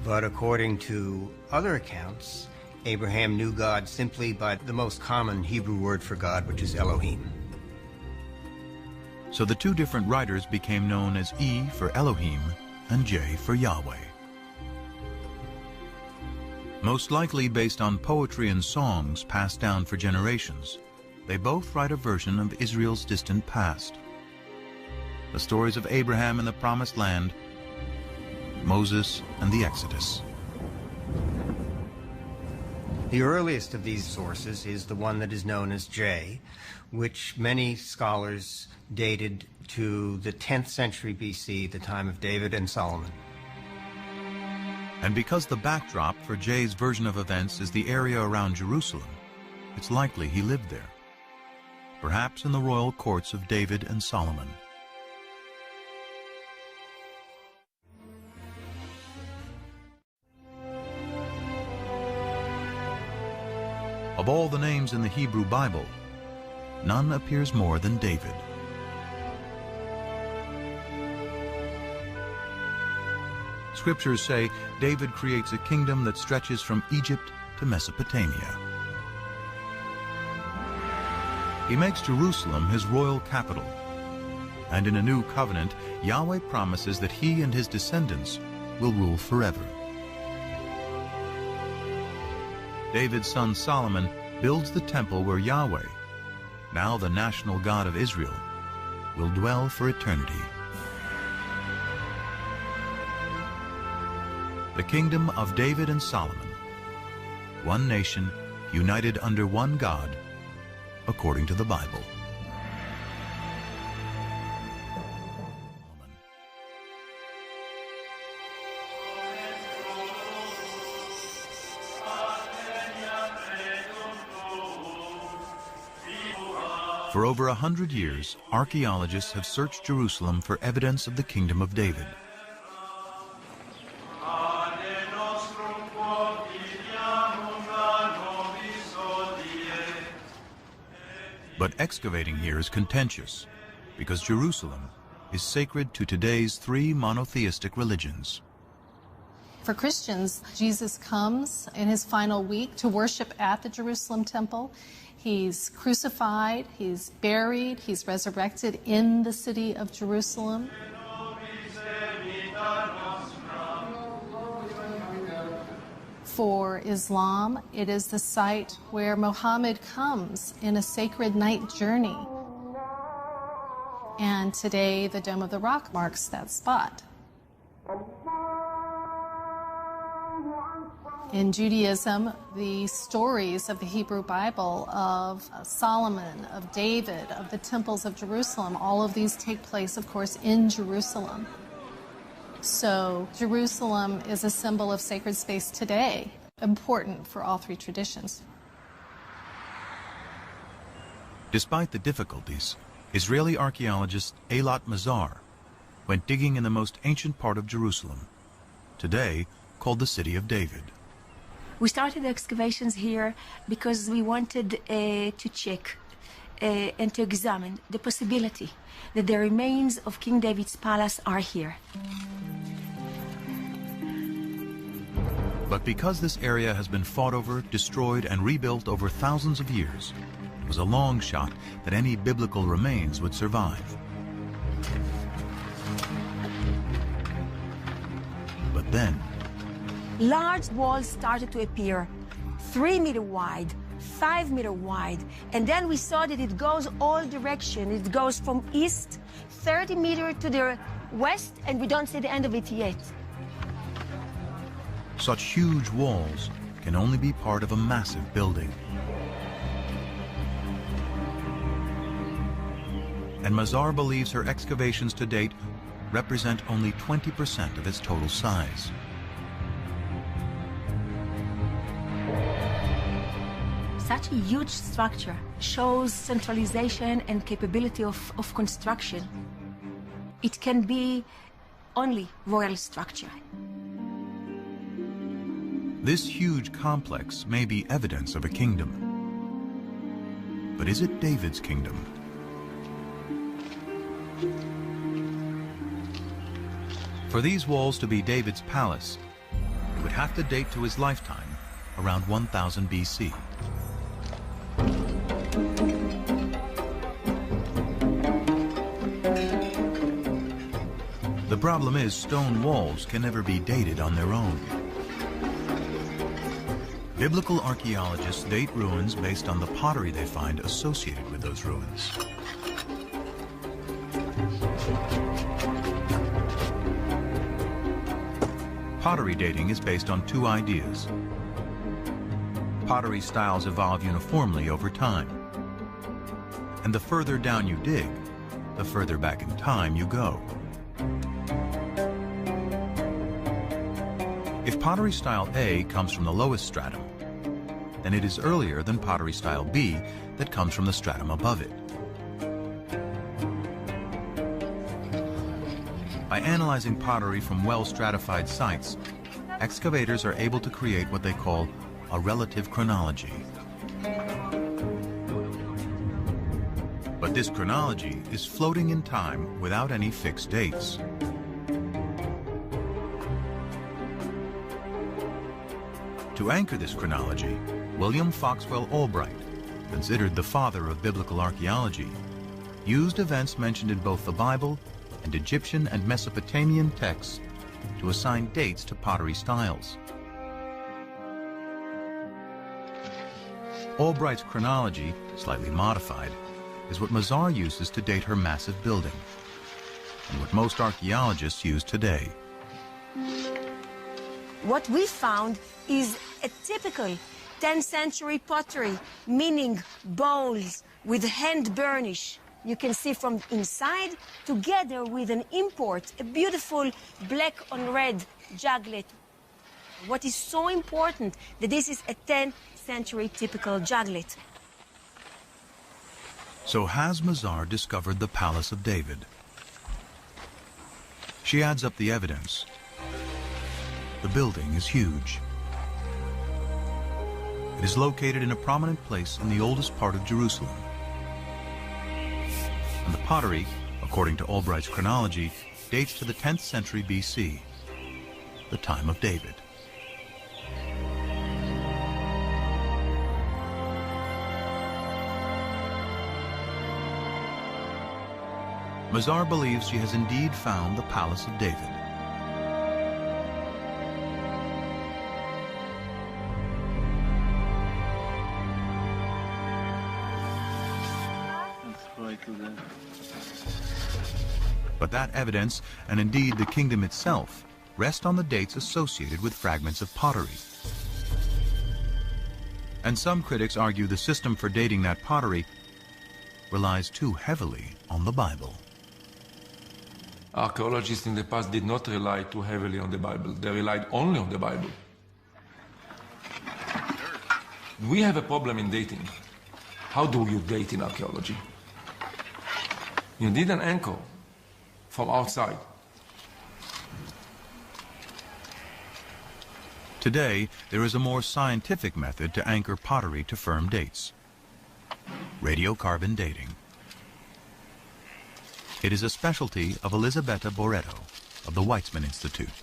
But according to other accounts, Abraham knew God simply by the most common Hebrew word for God, which is Elohim. So the two different writers became known as E for Elohim and J for Yahweh. Most likely based on poetry and songs passed down for generations, they both write a version of Israel's distant past. The stories of Abraham in the Promised Land, Moses and the Exodus. The earliest of these sources is the one that is known as J, which many scholars dated to the 10th century BC, the time of David and Solomon. And because the backdrop for J's version of events is the area around Jerusalem, it's likely he lived there, perhaps in the royal courts of David and Solomon. Of all the names in the Hebrew Bible, none appears more than David. Scriptures say David creates a kingdom that stretches from Egypt to Mesopotamia. He makes Jerusalem his royal capital, and in a new covenant, Yahweh promises that he and his descendants will rule forever. David's son Solomon builds the temple where Yahweh, now the national God of Israel, will dwell for eternity. The kingdom of David and Solomon, one nation united under one God, according to the Bible. For over 100 years, archaeologists have searched Jerusalem for evidence of the kingdom of David. But excavating here is contentious, because Jerusalem is sacred to today's three monotheistic religions. For Christians, Jesus comes in his final week to worship at the Jerusalem temple. He's crucified, he's buried, he's resurrected in the city of Jerusalem. For Islam, it is the site where Muhammad comes in a sacred night journey. And today, the Dome of the Rock marks that spot. In Judaism, the stories of the Hebrew Bible of Solomon, of David, of the temples of Jerusalem, all of these take place, of course, in Jerusalem. So Jerusalem is a symbol of sacred space today, important for all three traditions. Despite the difficulties, Israeli archaeologist Eilat Mazar went digging in the most ancient part of Jerusalem, today called the City of David. We started the excavations here because we wanted to check and to examine the possibility that the remains of King David's palace are here. But because this area has been fought over, destroyed, and rebuilt over thousands of years, it was a long shot that any biblical remains would survive. But then, large walls started to appear, 3 meter wide, 5 meter wide, and then we saw that it goes all directions. It goes from east, 30 meters to the west, and we don't see the end of it yet. such huge walls can only be part of a massive building. And Mazar believes her excavations to date represent only 20% of its total size. Such a huge structure shows centralization and capability of construction. It can be only royal structure. This huge complex may be evidence of a kingdom. But is it David's kingdom? For these walls to be David's palace, it would have to date to his lifetime, around 1000 BC. The problem is stone walls can never be dated on their own. Biblical archaeologists date ruins based on the pottery they find associated with those ruins. Pottery dating is based on two ideas. Pottery styles evolve uniformly over time. And the further down you dig, the further back in time you go. If pottery style A comes from the lowest stratum, then it is earlier than pottery style B that comes from the stratum above it. By analyzing pottery from well-stratified sites, excavators are able to create what they call a relative chronology. But this chronology is floating in time without any fixed dates. To anchor this chronology, William Foxwell Albright, considered the father of biblical archaeology, used events mentioned in both the Bible and Egyptian and Mesopotamian texts to assign dates to pottery styles. Albright's chronology, slightly modified, is what Mazar uses to date her massive building, and what most archaeologists use today. What we found is a typical 10th century pottery, meaning bowls with hand burnish. You can see from inside, together with an import, a beautiful black on red juglet. What is so important, that this is a 10th century typical juglet. So has Mazar discovered the Palace of David? She adds up the evidence. The building is huge. It is located in a prominent place in the oldest part of Jerusalem. And the pottery, according to Albright's chronology, dates to the 10th century BC, the time of David. Mazar believes she has indeed found the Palace of David. But that evidence, and indeed the kingdom itself, rest on the dates associated with fragments of pottery. And some critics argue the system for dating that pottery relies too heavily on the Bible. Archaeologists in the past did not rely too heavily on the Bible. They relied only on the Bible. We have a problem in dating. How do you date in archaeology? You need an anchor from outside. Today, there is a more scientific method to anchor pottery to firm dates: radiocarbon dating. It is a specialty of Elisabetta Boretto of the Weizmann Institute.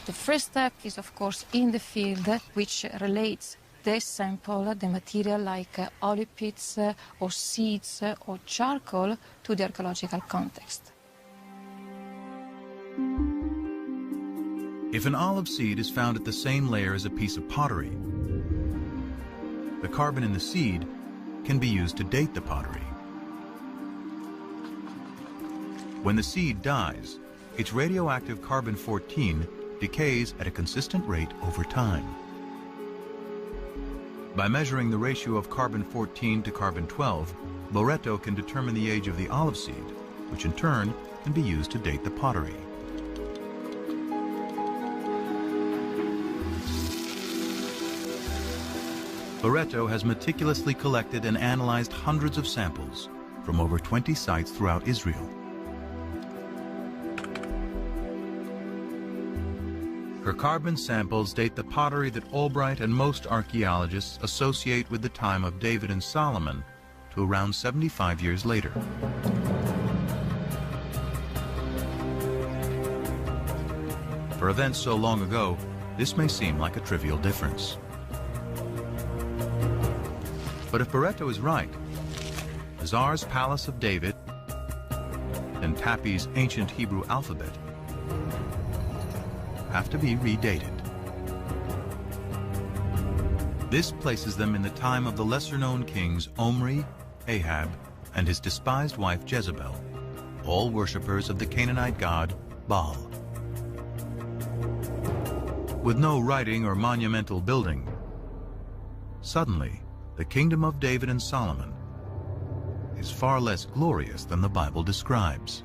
The first step is, of course, in the field, which relates the sample, the material like olive pits or seeds or charcoal, to the archaeological context. If an olive seed is found at the same layer as a piece of pottery, the carbon in the seed can be used to date the pottery. When the seed dies, its radioactive carbon-14 decays at a consistent rate over time. By measuring the ratio of carbon-14 to carbon-12, Boretto can determine the age of the olive seed, which in turn can be used to date the pottery. Boretto has meticulously collected and analyzed hundreds of samples from over 20 sites throughout Israel. Her carbon samples date the pottery that Albright and most archaeologists associate with the time of David and Solomon to around 75 years later. For events so long ago, this may seem like a trivial difference. But if Boretto is right, Mazar's Palace of David and Tappy's ancient Hebrew alphabet have to be redated. This places them in the time of the lesser-known kings Omri, Ahab, and his despised wife Jezebel, all worshippers of the Canaanite god Baal. With no writing or monumental building, suddenly the kingdom of David and Solomon is far less glorious than the Bible describes.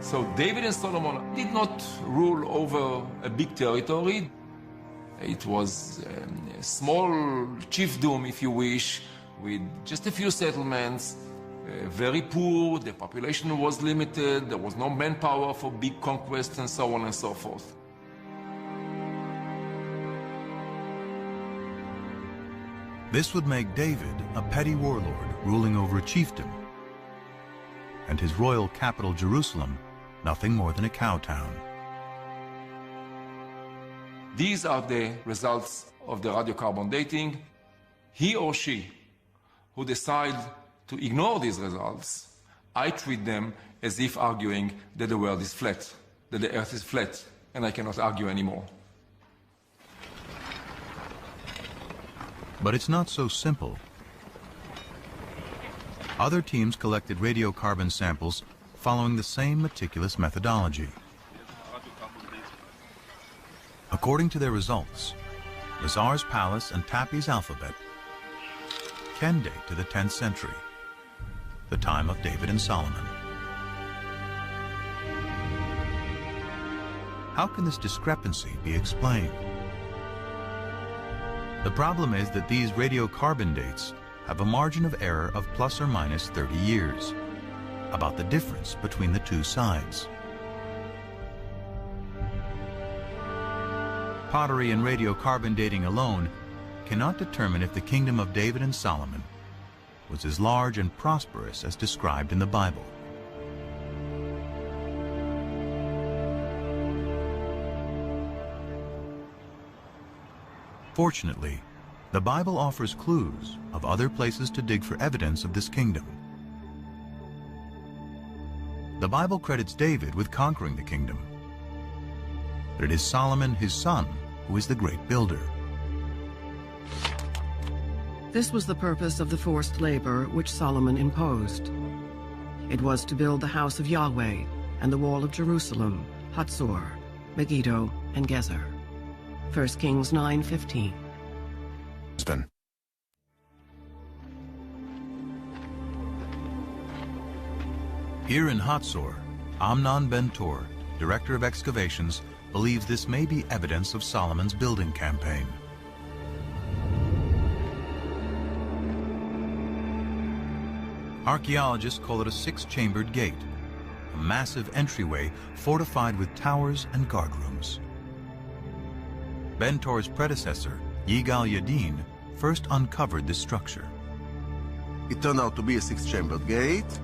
So David and Solomon did not rule over a big territory. It was a small chiefdom, if you wish, with just a few settlements, very poor, the population was limited, there was no manpower for big conquests and so on and so forth. This would make David a petty warlord ruling over a chiefdom, and his royal capital Jerusalem nothing more than a cow town. These are the results of the radiocarbon dating. He or she who decide to ignore these results, I treat them as if arguing that the world is flat, that the earth is flat, and I cannot argue anymore. But it's not so simple. Other teams collected radiocarbon samples following the same meticulous methodology. According to their results, Mazar's Palace and Tappy's alphabet can date to the 10th century, the time of David and Solomon. How can this discrepancy be explained? The problem is that these radiocarbon dates have a margin of error of plus or minus 30 years, about the difference between the two sides. Pottery and radiocarbon dating alone cannot determine if the kingdom of David and Solomon was as large and prosperous as described in the Bible. Fortunately, The Bible offers clues of other places to dig for evidence of this kingdom. The Bible credits David with conquering the kingdom, but it is Solomon, his son, who is the great builder. This was the purpose of the forced labor which Solomon imposed. It was to build the house of Yahweh and the wall of Jerusalem, Hatzor, Megiddo, and Gezer. 1 Kings 9:15. Here in Hatzor, Amnon Ben-Tor, director of excavations, believes this may be evidence of Solomon's building campaign. Archaeologists call it a six-chambered gate, a massive entryway fortified with towers and guardrooms. Ben-Tor's predecessor, Yigal Yadin, first uncovered this structure. It turned out to be a six-chambered gate,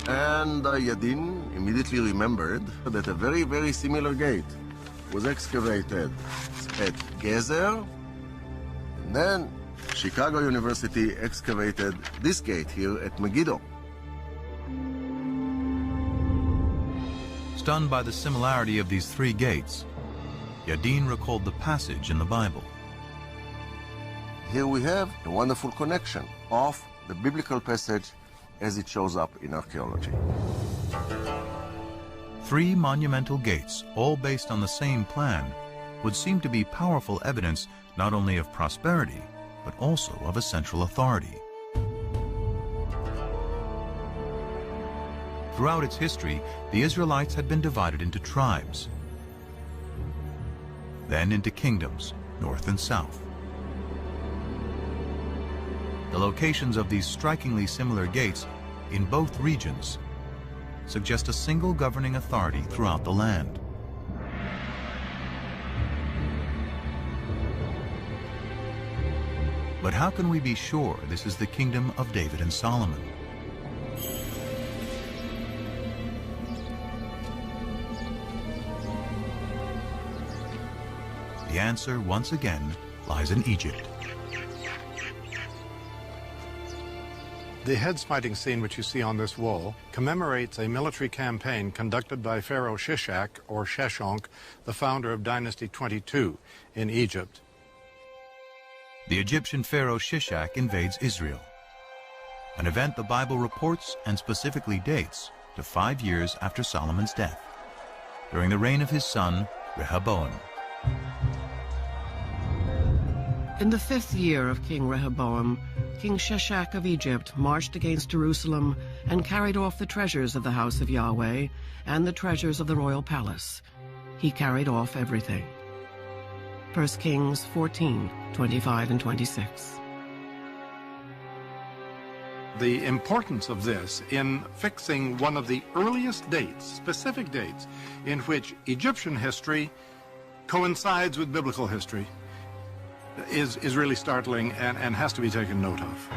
and Yadin immediately remembered that a very, very similar gate was excavated at Gezer, and then Chicago University excavated this gate here at Megiddo. Stunned by the similarity of these three gates, Yadin recalled the passage in the Bible. Here we have a wonderful connection of the biblical passage as it shows up in archaeology. Three monumental gates, all based on the same plan, would seem to be powerful evidence not only of prosperity, but also of a central authority. Throughout its history, the Israelites had been divided into tribes, then into kingdoms, north and south. The locations of these strikingly similar gates in both regions suggest a single governing authority throughout the land. But how can we be sure this is the kingdom of David and Solomon? The answer, once again, lies in Egypt. The head-smiting scene which you see on this wall commemorates a military campaign conducted by Pharaoh Shishak, or Sheshonq, the founder of Dynasty 22 in Egypt. The Egyptian pharaoh Shishak invades Israel, an event the Bible reports and specifically dates to 5 years after Solomon's death, during the reign of his son Rehoboam. In the 5th year of King Rehoboam, King Shishak of Egypt marched against Jerusalem and carried off the treasures of the house of Yahweh and the treasures of the royal palace. He carried off everything. 1 Kings 14:25 and 26. The importance of this in fixing one of the earliest dates, specific dates, in which Egyptian history coincides with biblical history is really startling and has to be taken note of.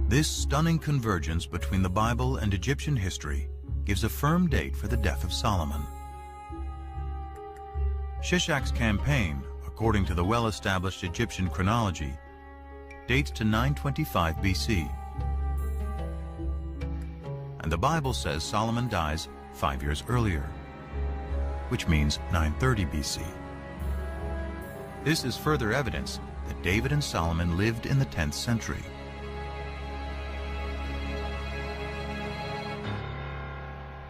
This stunning convergence between the Bible and Egyptian history gives a firm date for the death of Solomon. Shishak's campaign, according to the well-established Egyptian chronology, dates to 925 BC. And the Bible says Solomon dies 5 years earlier, which means 930 BC. This is further evidence that David and Solomon lived in the 10th century.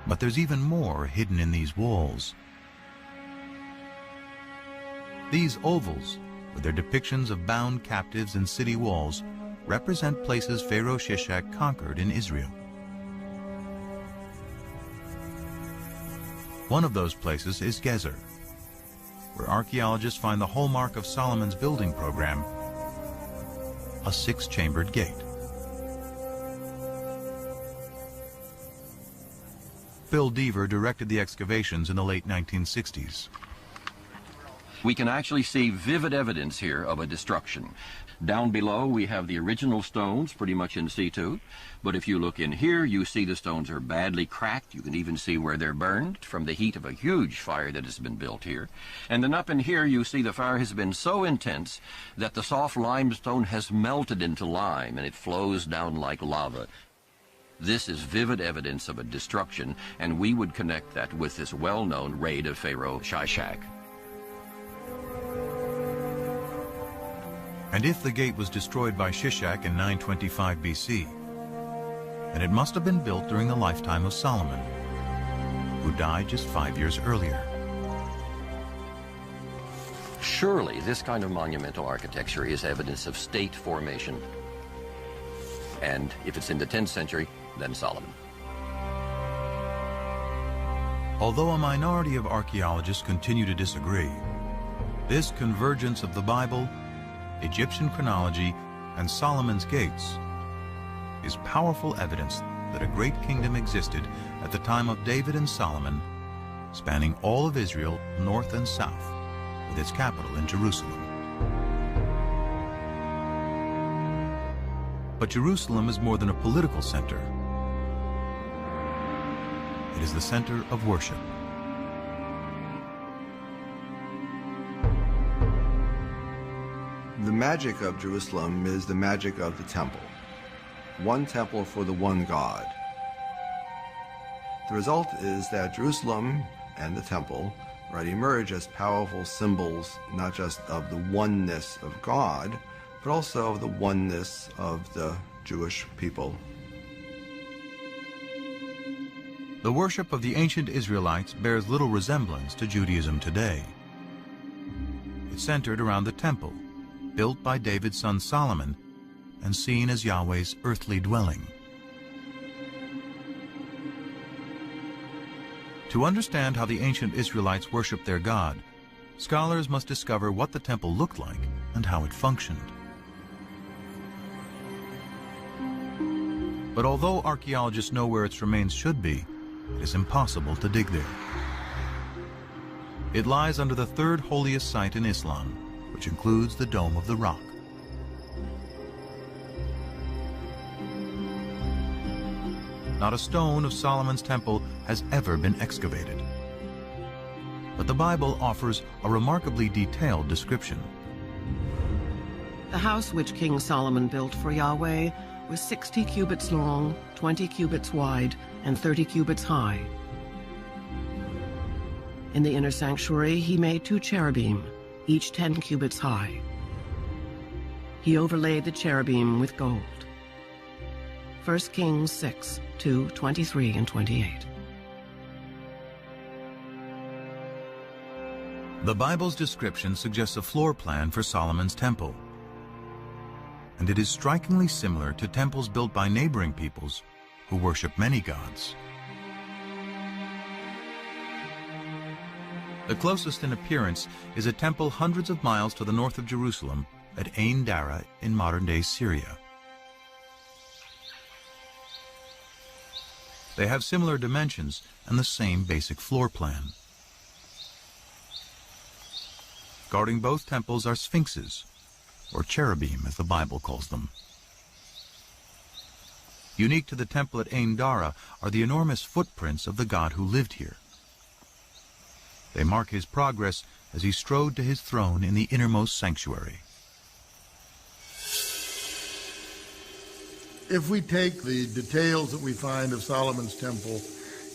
But there's even more hidden in these walls. These ovals, with their depictions of bound captives and city walls, represent places Pharaoh Shishak conquered in Israel. One of those places is Gezer, where archaeologists find the hallmark of Solomon's building program, a six-chambered gate. Phil Deaver directed the excavations in the late 1960s. We can actually see vivid evidence here of a destruction. Down below, we have the original stones pretty much in situ. But if you look in here, you see the stones are badly cracked. You can even see where they're burned from the heat of a huge fire that has been built here. And then up in here, you see the fire has been so intense that the soft limestone has melted into lime, and it flows down like lava. This is vivid evidence of a destruction, and we would connect that with this well-known raid of Pharaoh Shishak. And if the gate was destroyed by Shishak in 925 BC, then it must have been built during the lifetime of Solomon, who died just 5 years earlier. Surely this kind of monumental architecture is evidence of state formation. And if it's in the 10th century, then Solomon. Although a minority of archaeologists continue to disagree, this convergence of the Bible, Egyptian chronology, and Solomon's gates is powerful evidence that a great kingdom existed at the time of David and Solomon, spanning all of Israel, north and south, with its capital in Jerusalem. But Jerusalem is more than a political center. It is the center of worship. The magic of Jerusalem is the magic of the temple. One temple for the one God. The result is that Jerusalem and the temple emerge as powerful symbols not just of the oneness of God, but also of the oneness of the Jewish people. The worship of the ancient Israelites bears little resemblance to Judaism today. It centered around the temple, built by David's son Solomon, and seen as Yahweh's earthly dwelling. To understand how the ancient Israelites worshiped their God, scholars must discover what the temple looked like and how it functioned. But although archaeologists know where its remains should be, it is impossible to dig there. It lies under the third holiest site in Islam, which includes the Dome of the Rock. Not a stone of Solomon's temple has ever been excavated. But the Bible offers a remarkably detailed description. The house which King Solomon built for Yahweh was 60 cubits long, 20 cubits wide, and 30 cubits high. In the inner sanctuary, he made 2 cherubim, each 10 cubits high. He overlaid the cherubim with gold. 1 Kings 6, 2, 23 and 28. The Bible's description suggests a floor plan for Solomon's temple, and it is strikingly similar to temples built by neighboring peoples who worship many gods. The closest in appearance is a temple hundreds of miles to the north of Jerusalem at Ain Dara in modern-day Syria. They have similar dimensions and the same basic floor plan. Guarding both temples are sphinxes, or cherubim as the Bible calls them. Unique to the temple at Ain Dara are the enormous footprints of the God who lived here. They mark his progress as he strode to his throne in the innermost sanctuary. If we take the details that we find of Solomon's temple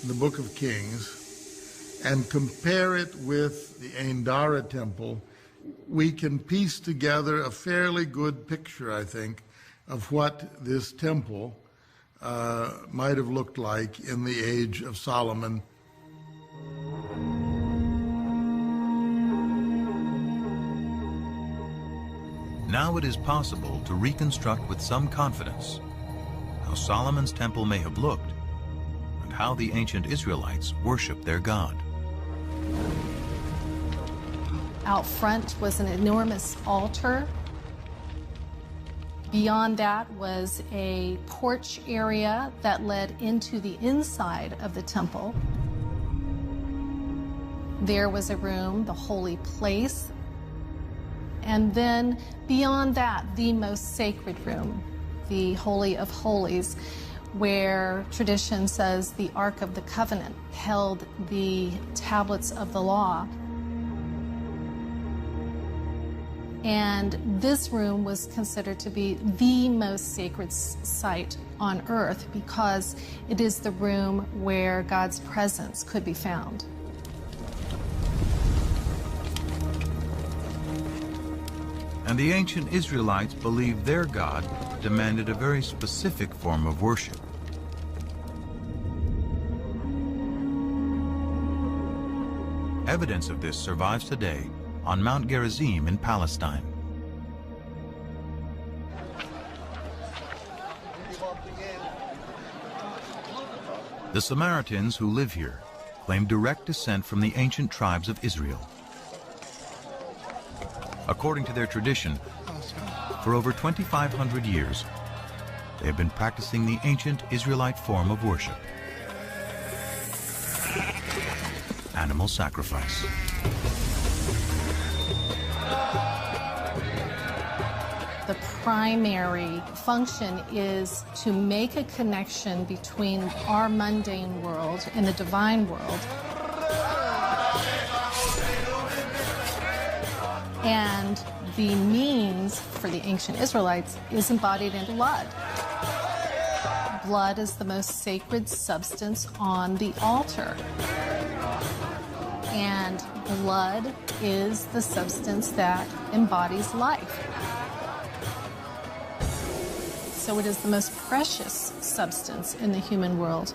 in the Book of Kings and compare it with the Ain Dara temple, we can piece together a fairly good picture, I think, of what this temple might have looked like in the age of Solomon. Now it is possible to reconstruct with some confidence how Solomon's temple may have looked and how the ancient Israelites worshiped their God. Out front was an enormous altar. Beyond that was a porch area that led into the inside of the temple. There was a room, the holy place. And then beyond that, the most sacred room, the Holy of Holies, where tradition says the Ark of the Covenant held the tablets of the law. And this room was considered to be the most sacred site on earth because it is the room where God's presence could be found. And the ancient Israelites believed their God demanded a very specific form of worship. Evidence of this survives today on Mount Gerizim in Palestine. The Samaritans who live here claim direct descent from the ancient tribes of Israel. According to their tradition, for over 2,500 years, they have been practicing the ancient Israelite form of worship: animal sacrifice. The primary function is to make a connection between our mundane world and the divine world. And the means for the ancient Israelites is embodied in blood. Blood is the most sacred substance on the altar. And blood is the substance that embodies life. So it is the most precious substance in the human world.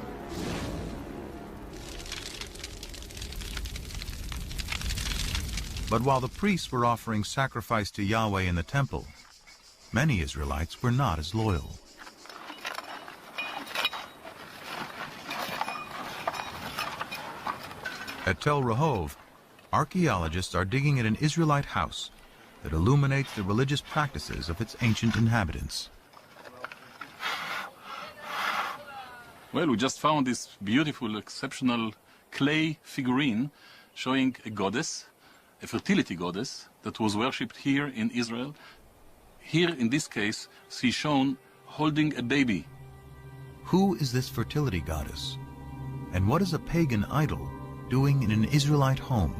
But while the priests were offering sacrifice to Yahweh in the temple, many Israelites were not as loyal. At Tel Rehov, archaeologists are digging at an Israelite house that illuminates the religious practices of its ancient inhabitants. Well, we just found this beautiful, exceptional clay figurine showing a goddess, a fertility goddess, that was worshipped here in Israel. Here, in this case, she's shown holding a baby. Who is this fertility goddess? And what is a pagan idol doing in an Israelite home?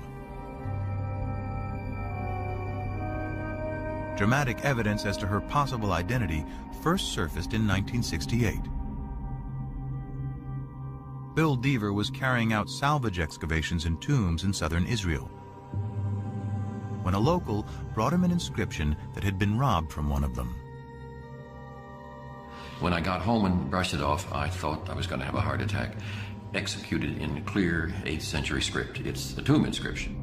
Dramatic evidence as to her possible identity first surfaced in 1968. Bill Deaver was carrying out salvage excavations in tombs in southern Israel when a local brought him an inscription that had been robbed from one of them. When I got home and brushed it off, I thought I was going to have a heart attack. Executed in clear 8th century script. It's a tomb inscription.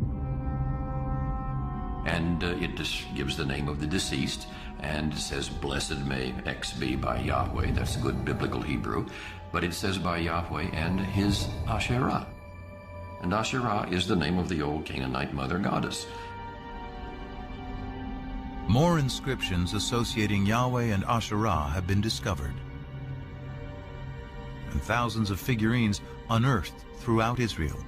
And it just gives the name of the deceased, and it says, "Blessed may X be by Yahweh." That's good biblical Hebrew. But it says by Yahweh and his Asherah. And Asherah is the name of the old Canaanite mother goddess. More inscriptions associating Yahweh and Asherah have been discovered, and thousands of figurines unearthed throughout Israel.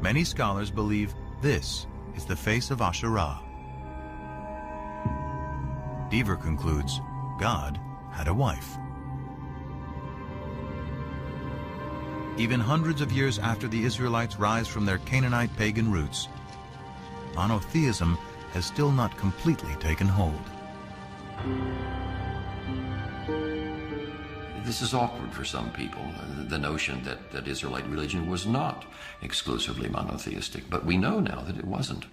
Many scholars believe this is the face of Asherah. Deaver concludes God had a wife. Even hundreds of years after the Israelites rise from their Canaanite pagan roots, monotheism has still not completely taken hold. This is awkward for some people, the notion that Israelite religion was not exclusively monotheistic, but we know now that it wasn't.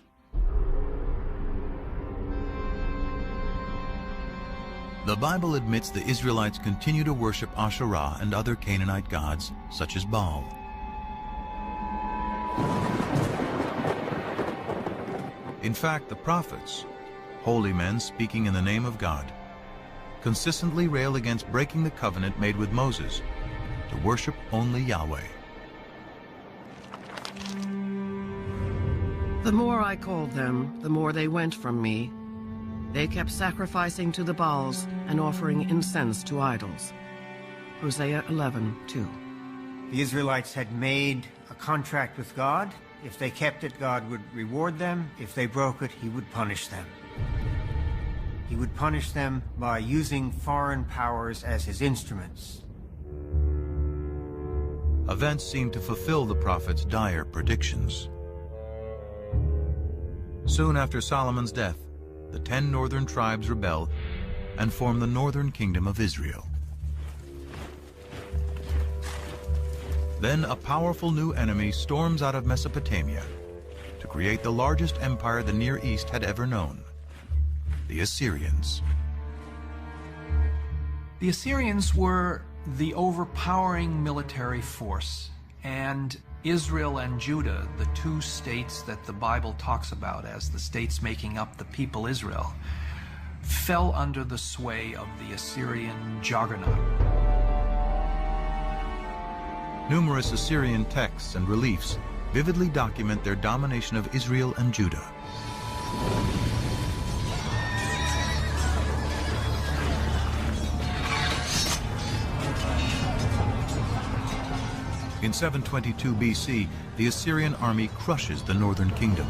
The Bible admits the Israelites continue to worship Asherah and other Canaanite gods, such as Baal. In fact, the prophets, holy men speaking in the name of God, consistently rail against breaking the covenant made with Moses to worship only Yahweh. The more I called them, the more they went from me. They kept sacrificing to the Baals and offering incense to idols. Hosea 11:2. The Israelites had made a contract with God. If they kept it, God would reward them. If they broke it, he would punish them. He would punish them by using foreign powers as his instruments. Events seemed to fulfill the prophet's dire predictions. Soon after Solomon's death, the 10 northern tribes rebelled and formed the northern kingdom of Israel. Then a powerful new enemy storms out of Mesopotamia to create the largest empire the Near East had ever known, the Assyrians. The Assyrians were the overpowering military force, and Israel and Judah, the two states that the Bible talks about as the states making up the people Israel, fell under the sway of the Assyrian juggernaut. Numerous Assyrian texts and reliefs vividly document their domination of Israel and Judah. In 722 BC, the Assyrian army crushes the northern kingdom.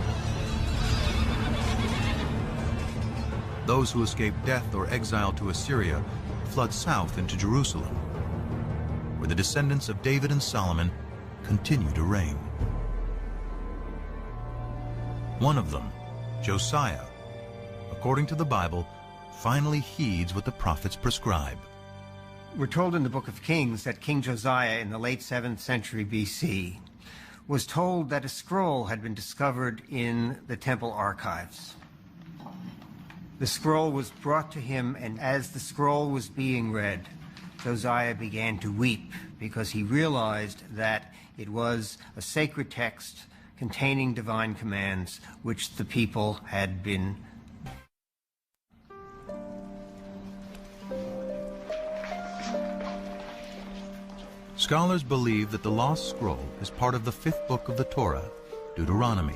Those who escape death or exile to Assyria flood south into Jerusalem, where the descendants of David and Solomon continue to reign. One of them, Josiah, according to the Bible, finally heeds what the prophets prescribe. We're told in the book of Kings that King Josiah in the late 7th century BC was told that a scroll had been discovered in the temple archives. The scroll was brought to him, and as the scroll was being read, Josiah began to weep because he realized that it was a sacred text containing divine commands which the people had been. Scholars believe that the lost scroll is part of the 5th book of the Torah, Deuteronomy,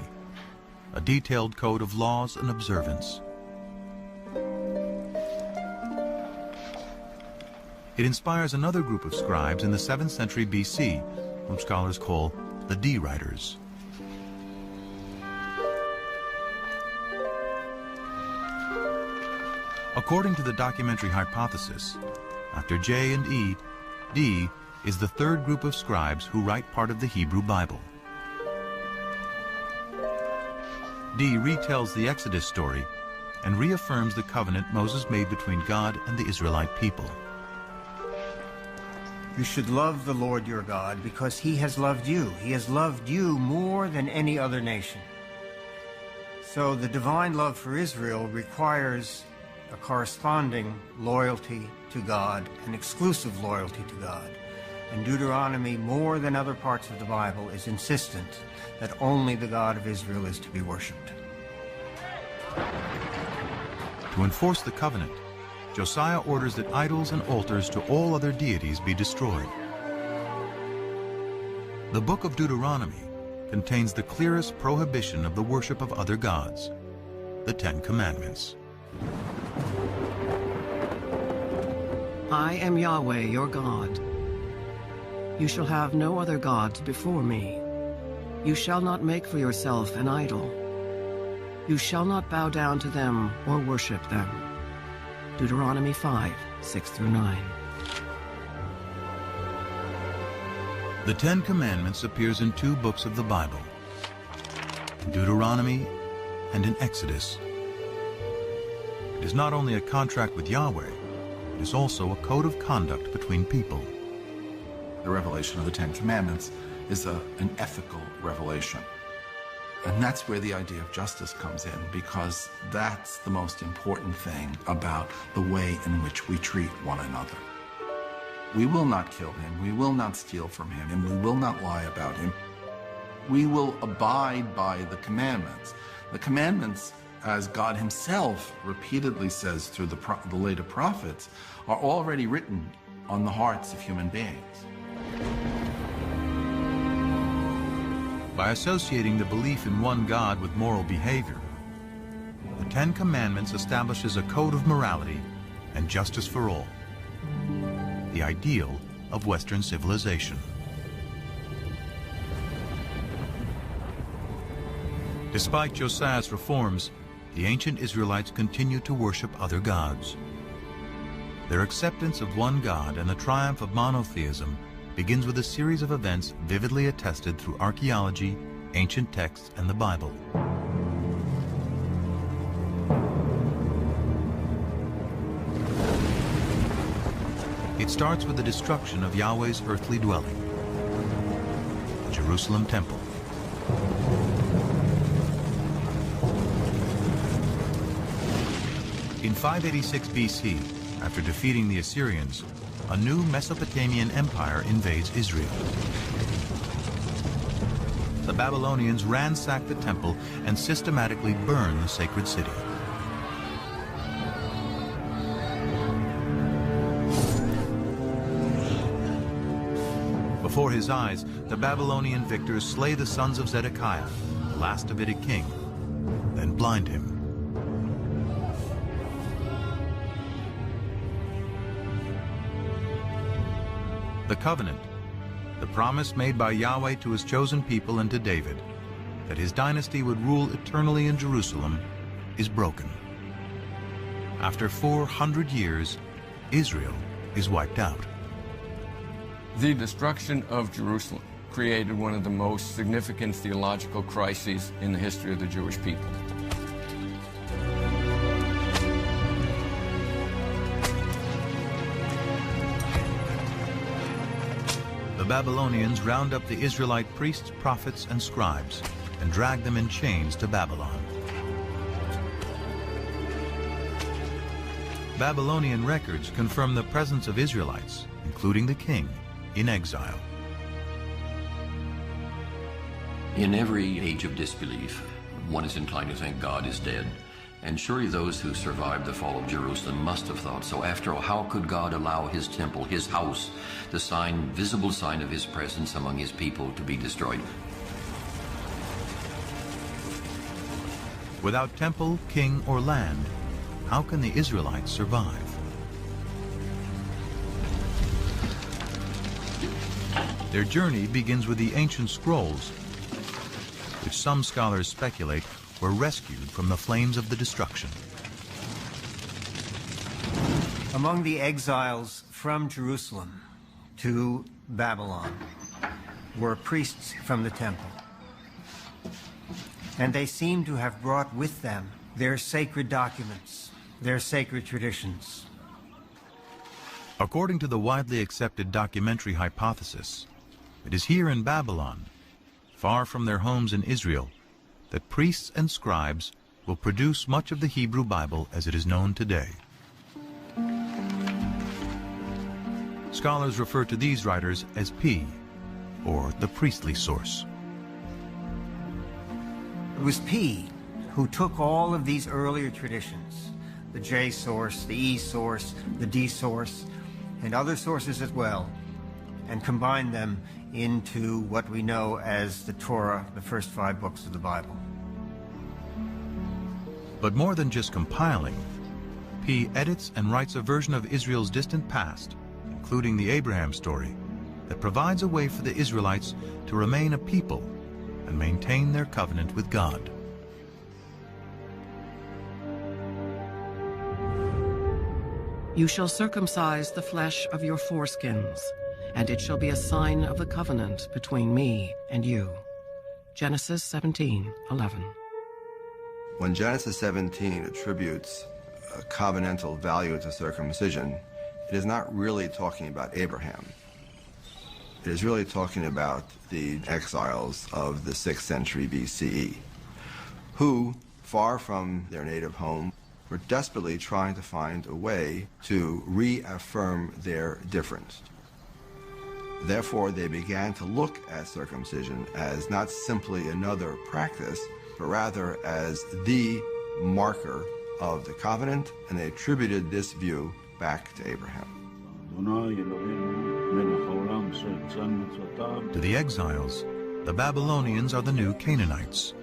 a detailed code of laws and observance. It inspires another group of scribes in the 7th century BC, whom scholars call the D-writers. According to the documentary hypothesis, after J and E, D is the 3rd group of scribes who write part of the Hebrew Bible. D retells the Exodus story and reaffirms the covenant Moses made between God and the Israelite people. You should love the Lord your God because he has loved you. He has loved you more than any other nation. So the divine love for Israel requires a corresponding loyalty to God, an exclusive loyalty to God. And Deuteronomy, more than other parts of the Bible, is insistent that only the God of Israel is to be worshipped. To enforce the covenant, Josiah orders that idols and altars to all other deities be destroyed. The book of Deuteronomy contains the clearest prohibition of the worship of other gods, the 10 Commandments. I am Yahweh, your God. You shall have no other gods before me. You shall not make for yourself an idol. You shall not bow down to them or worship them. Deuteronomy 5, 6 through 9. The 10 Commandments appears in 2 books of the Bible, in Deuteronomy and in Exodus. It is not only a contract with Yahweh, it is also a code of conduct between people. The revelation of the 10 Commandments is an ethical revelation. And that's where the idea of justice comes in, because that's the most important thing about the way in which we treat one another. We will not kill him, we will not steal from him, and we will not lie about him. We will abide by the commandments. The commandments, as God himself repeatedly says through the later prophets, are already written on the hearts of human beings. By associating the belief in one God with moral behavior, the 10 Commandments establishes a code of morality and justice for all, the ideal of Western civilization. Despite Josiah's reforms, the ancient Israelites continued to worship other gods. Their acceptance of one God and the triumph of monotheism begins with a series of events vividly attested through archaeology, ancient texts, and the Bible. It starts with the destruction of Yahweh's earthly dwelling, the Jerusalem temple. In 586 BC, after defeating the Assyrians, a new Mesopotamian empire invades Israel. The Babylonians ransack the temple and systematically burn the sacred city. Before his eyes, the Babylonian victors slay the sons of Zedekiah, the last Davidic king, then blind him. The covenant, the promise made by Yahweh to his chosen people and to David, that his dynasty would rule eternally in Jerusalem, is broken. After 400 years, Israel is wiped out. The destruction of Jerusalem created one of the most significant theological crises in the history of the Jewish people. The Babylonians round up the Israelite priests, prophets, and scribes and drag them in chains to Babylon. Babylonian records confirm the presence of Israelites, including the king, in exile. In every age of disbelief, one is inclined to think God is dead. And surely those who survived the fall of Jerusalem must have thought so. After all, how could God allow his temple, his house, the visible sign of his presence among his people, to be destroyed? Without temple, king, or land, how can the Israelites survive? Their journey begins with the ancient scrolls, which some scholars speculate were rescued from the flames of the destruction. Among the exiles from Jerusalem to Babylon were priests from the temple. And they seem to have brought with them their sacred documents, their sacred traditions. According to the widely accepted documentary hypothesis, it is here in Babylon, far from their homes in Israel, that priests and scribes will produce much of the Hebrew Bible as it is known today. Scholars refer to these writers as P, or the priestly source. It was P who took all of these earlier traditions, the J source, the E source, the D source, and other sources as well, and combined them into what we know as the Torah, the first 5 books of the Bible. But more than just compiling, P edits and writes a version of Israel's distant past, including the Abraham story, that provides a way for the Israelites to remain a people and maintain their covenant with God. You shall circumcise the flesh of your foreskins, and it shall be a sign of the covenant between me and you. Genesis 17:11. When Genesis 17 attributes a covenantal value to circumcision, it is not really talking about Abraham. It is really talking about the exiles of the 6th century BCE, who, far from their native home, were desperately trying to find a way to reaffirm their difference. Therefore, they began to look at circumcision as not simply another practice, but rather as the marker of the covenant, and they attributed this view back to Abraham. To the exiles, the Babylonians are the new Canaanites,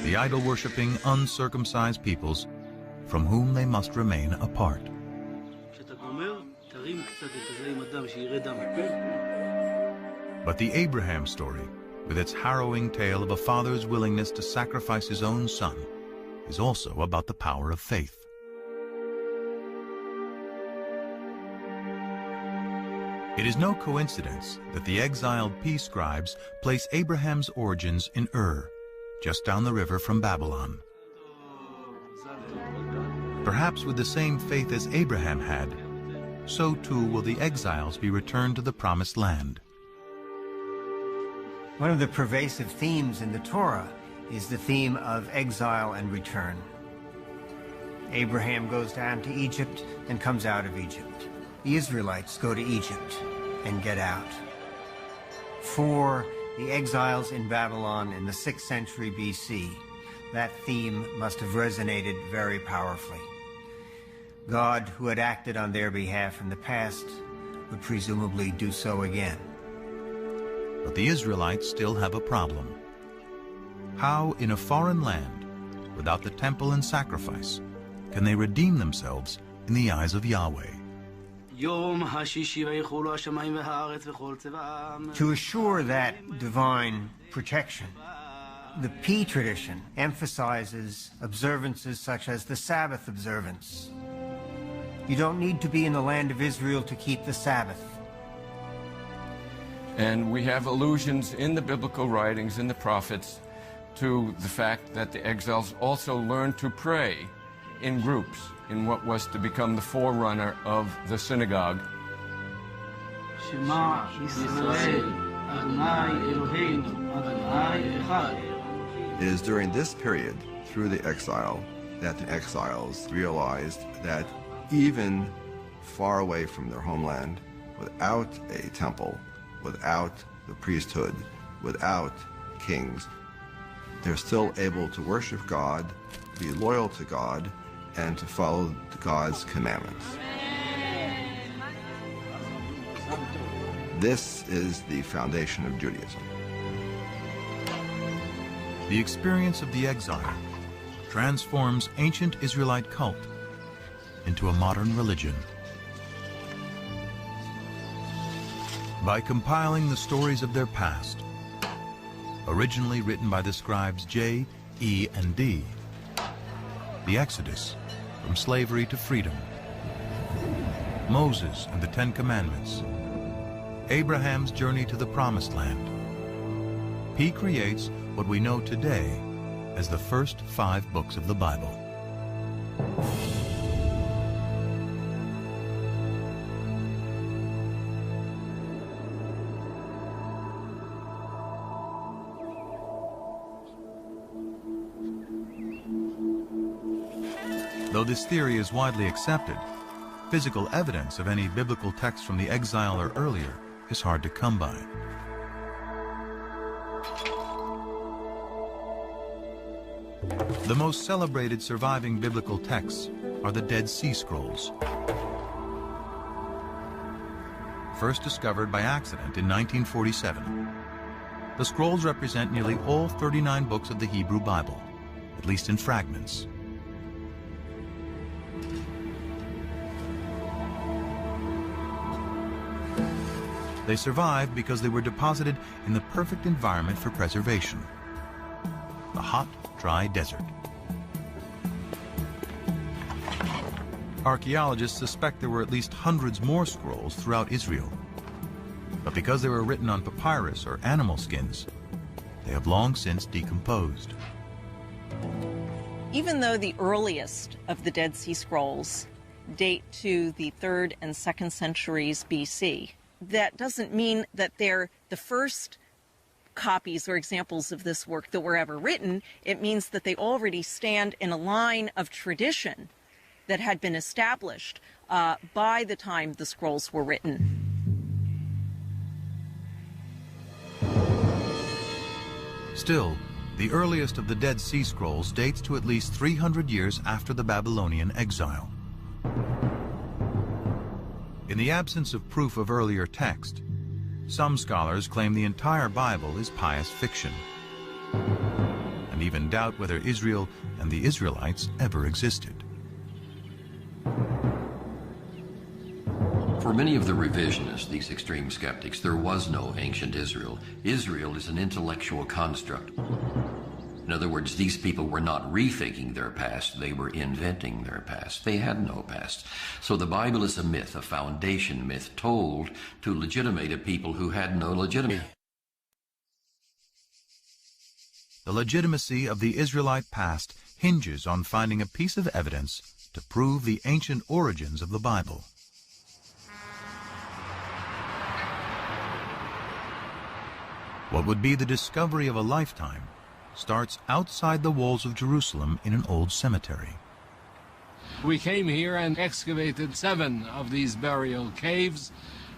the idol-worshipping, uncircumcised peoples from whom they must remain apart. But the Abraham story with its harrowing tale of a father's willingness to sacrifice his own son, is also about the power of faith. It is no coincidence that the exiled P scribes place Abraham's origins in Ur, just down the river from Babylon. Perhaps with the same faith as Abraham had, so too will the exiles be returned to the promised land. One of the pervasive themes in the Torah is the theme of exile and return. Abraham goes down to Egypt and comes out of Egypt. The Israelites go to Egypt and get out. For the exiles in Babylon in the 6th century BC, that theme must have resonated very powerfully. God, who had acted on their behalf in the past, would presumably do so again. But the Israelites still have a problem. How, in a foreign land, without the temple and sacrifice, can they redeem themselves in the eyes of Yahweh? To assure that divine protection, the P tradition emphasizes observances such as the Sabbath observance. You don't need to be in the land of Israel to keep the Sabbath. And we have allusions in the biblical writings, in the prophets, to the fact that the exiles also learned to pray in groups in what was to become the forerunner of the synagogue. Shema Yisrael, Adonai Eloheinu, Adonai Echad. It is during this period, through the exile, that the exiles realized that even far away from their homeland, without a temple, without the priesthood, without kings, they're still able to worship God, be loyal to God, and to follow God's commandments. This is the foundation of Judaism. The experience of the exile transforms ancient Israelite cult into a modern religion. By compiling the stories of their past, originally written by the scribes J, E, and D, the Exodus from slavery to freedom, Moses and the Ten Commandments, Abraham's journey to the Promised Land, P creates what we know today as the first 5 books of the Bible. Though this theory is widely accepted, physical evidence of any biblical text from the exile or earlier is hard to come by. The most celebrated surviving biblical texts are the Dead Sea Scrolls. First discovered by accident in 1947, the scrolls represent nearly all 39 books of the Hebrew Bible, at least in fragments. They survived because they were deposited in the perfect environment for preservation: the hot, dry desert. Archaeologists suspect there were at least hundreds more scrolls throughout Israel. But because they were written on papyrus or animal skins, they have long since decomposed. Even though the earliest of the Dead Sea Scrolls date to the 3rd and 2nd centuries BC, that doesn't mean that they're the first copies or examples of this work that were ever written. It means that they already stand in a line of tradition that had been established by the time the scrolls were written. Still, the earliest of the Dead Sea Scrolls dates to at least 300 years after the Babylonian exile. In the absence of proof of earlier text, some scholars claim the entire Bible is pious fiction, and even doubt whether Israel and the Israelites ever existed. For For many of the revisionists, these extreme skeptics, there was no ancient Israel. Israel is an intellectual construct. In other words, these people were not rethinking their past, they were inventing their past. They had no past. So the Bible is a myth, a foundation myth, told to legitimate a people who had no legitimacy. The legitimacy of the Israelite past hinges on finding a piece of evidence to prove the ancient origins of the Bible. What would be the discovery of a lifetime starts outside the walls of Jerusalem in an old cemetery. We came here and excavated 7 of these burial caves.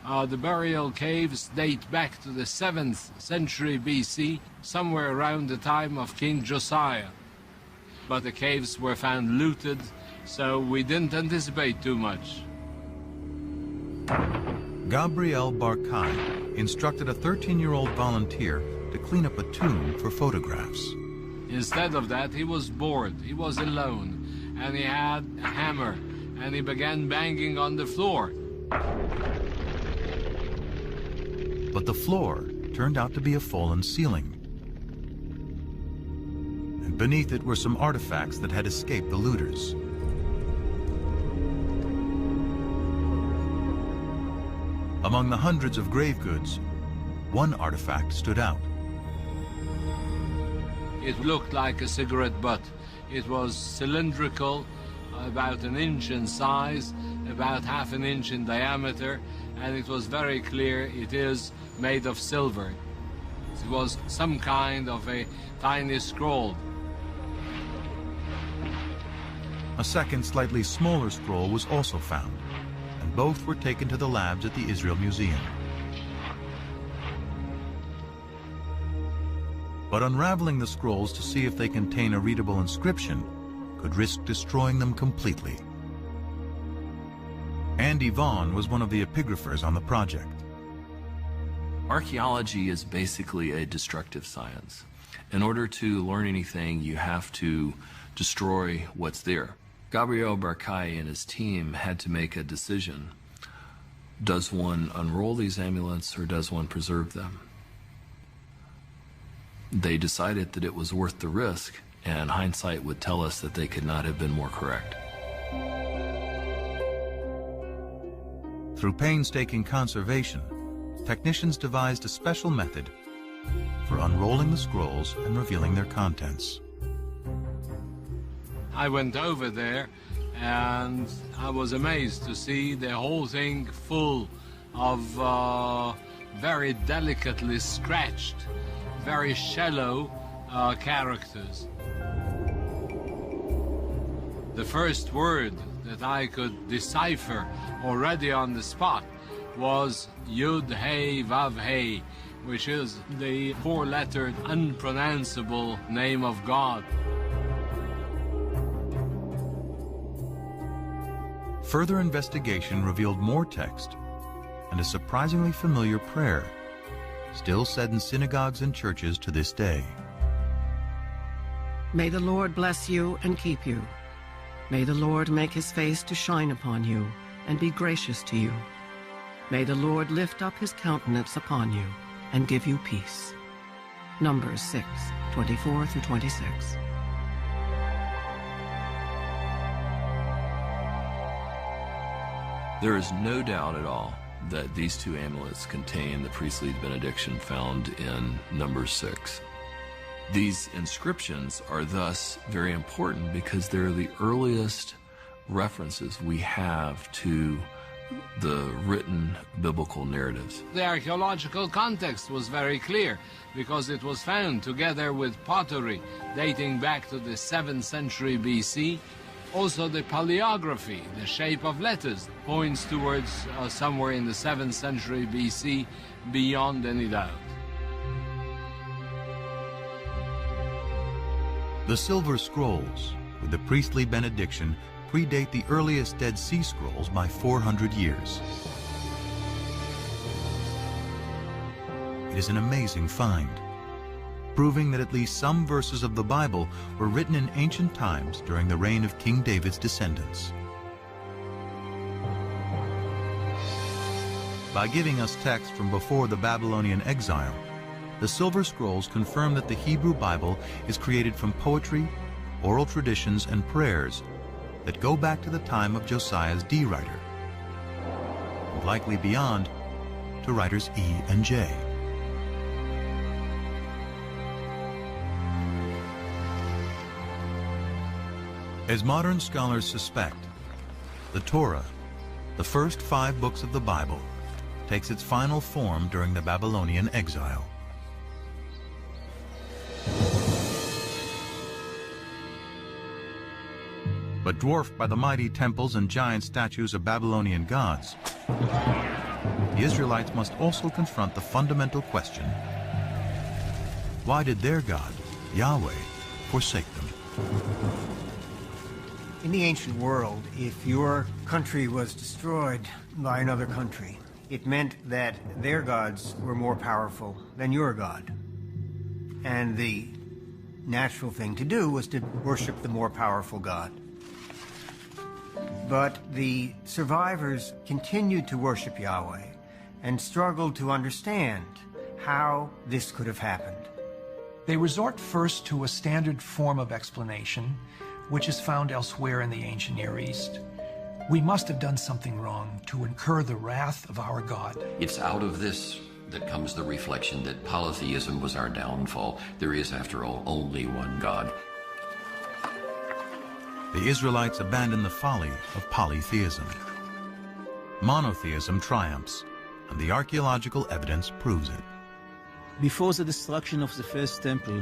The burial caves date back to the 7th century BC, somewhere around the time of King Josiah. But the caves were found looted, so we didn't anticipate too much. Gabriel Barkai instructed a 13-year-old volunteer to clean up a tomb for photographs. Instead of that, he was bored, he was alone, and he had a hammer, and he began banging on the floor. But the floor turned out to be a fallen ceiling. And beneath it were some artifacts that had escaped the looters. Among the hundreds of grave goods, one artifact stood out. It looked like a cigarette butt. It was cylindrical, about 1 inch in size, about ½ an inch in diameter, and it was very clear it is made of silver. It was some kind of a tiny scroll. A second, slightly smaller scroll was also found, and both were taken to the labs at the Israel Museum. But unraveling the scrolls to see if they contain a readable inscription could risk destroying them completely. Andy Vaughn was one of the epigraphers on the project. Archaeology is basically a destructive science. In order to learn anything, you have to destroy what's there. Gabriel Barkai and his team had to make a decision. Does one unroll these amulets or does one preserve them? They decided that it was worth the risk, and hindsight would tell us that they could not have been more correct. Through painstaking conservation, technicians devised a special method for unrolling the scrolls and revealing their contents. I went over there and I was amazed to see the whole thing full of very delicately scratched, very shallow characters. The first word that I could decipher already on the spot was Yud Hey Vav Hey, which is the 4-lettered unpronounceable name of God. Further investigation revealed more text and a surprisingly familiar prayer, still said in synagogues and churches to this day. May the Lord bless you and keep you. May the Lord make his face to shine upon you and be gracious to you. May the Lord lift up his countenance upon you and give you peace. Numbers 6, 24 through 26. There is no doubt at all that these 2 amulets contain the priestly benediction found in Numbers 6. These inscriptions are thus very important because they're the earliest references we have to the written biblical narratives. The archaeological context was very clear because it was found together with pottery dating back to the 7th century BC. Also the paleography, the shape of letters, points towards somewhere in the 7th century BC beyond any doubt. The silver scrolls, with the priestly benediction, predate the earliest Dead Sea Scrolls by 400 years. It is an amazing find, proving that at least some verses of the Bible were written in ancient times during the reign of King David's descendants. By giving us text from before the Babylonian exile, the Silver Scrolls confirm that the Hebrew Bible is created from poetry, oral traditions, and prayers that go back to the time of Josiah's D writer, and likely beyond to writers E and J. As modern scholars suspect, the Torah, the first 5 books of the Bible, takes its final form during the Babylonian exile. But dwarfed by the mighty temples and giant statues of Babylonian gods, the Israelites must also confront the fundamental question: why did their God, Yahweh, forsake them? In the ancient world, if your country was destroyed by another country, it meant that their gods were more powerful than your God. And the natural thing to do was to worship the more powerful God. But the survivors continued to worship Yahweh and struggled to understand how this could have happened. They resort first to a standard form of explanation, which is found elsewhere in the ancient Near East. We must have done something wrong to incur the wrath of our God. It's out of this that comes the reflection that polytheism was our downfall. There is, after all, only one God. The Israelites abandon the folly of polytheism. Monotheism triumphs, and the archaeological evidence proves it. Before the destruction of the first temple,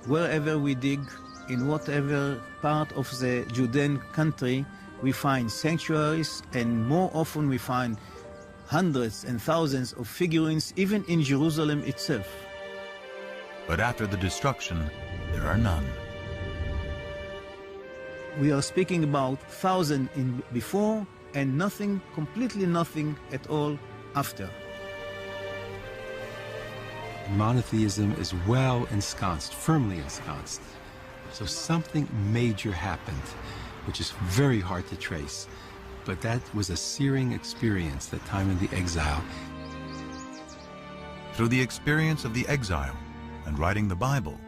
wherever we dig, in whatever part of the Judean country, we find sanctuaries, and more often we find hundreds and thousands of figurines, even in Jerusalem itself. But after the destruction, there are none. We are speaking about thousands in before, and nothing, completely nothing at all after. Monotheism is well ensconced, firmly ensconced. So something major happened, which is very hard to trace. But that was a searing experience, that time in the exile. Through the experience of the exile and writing the Bible,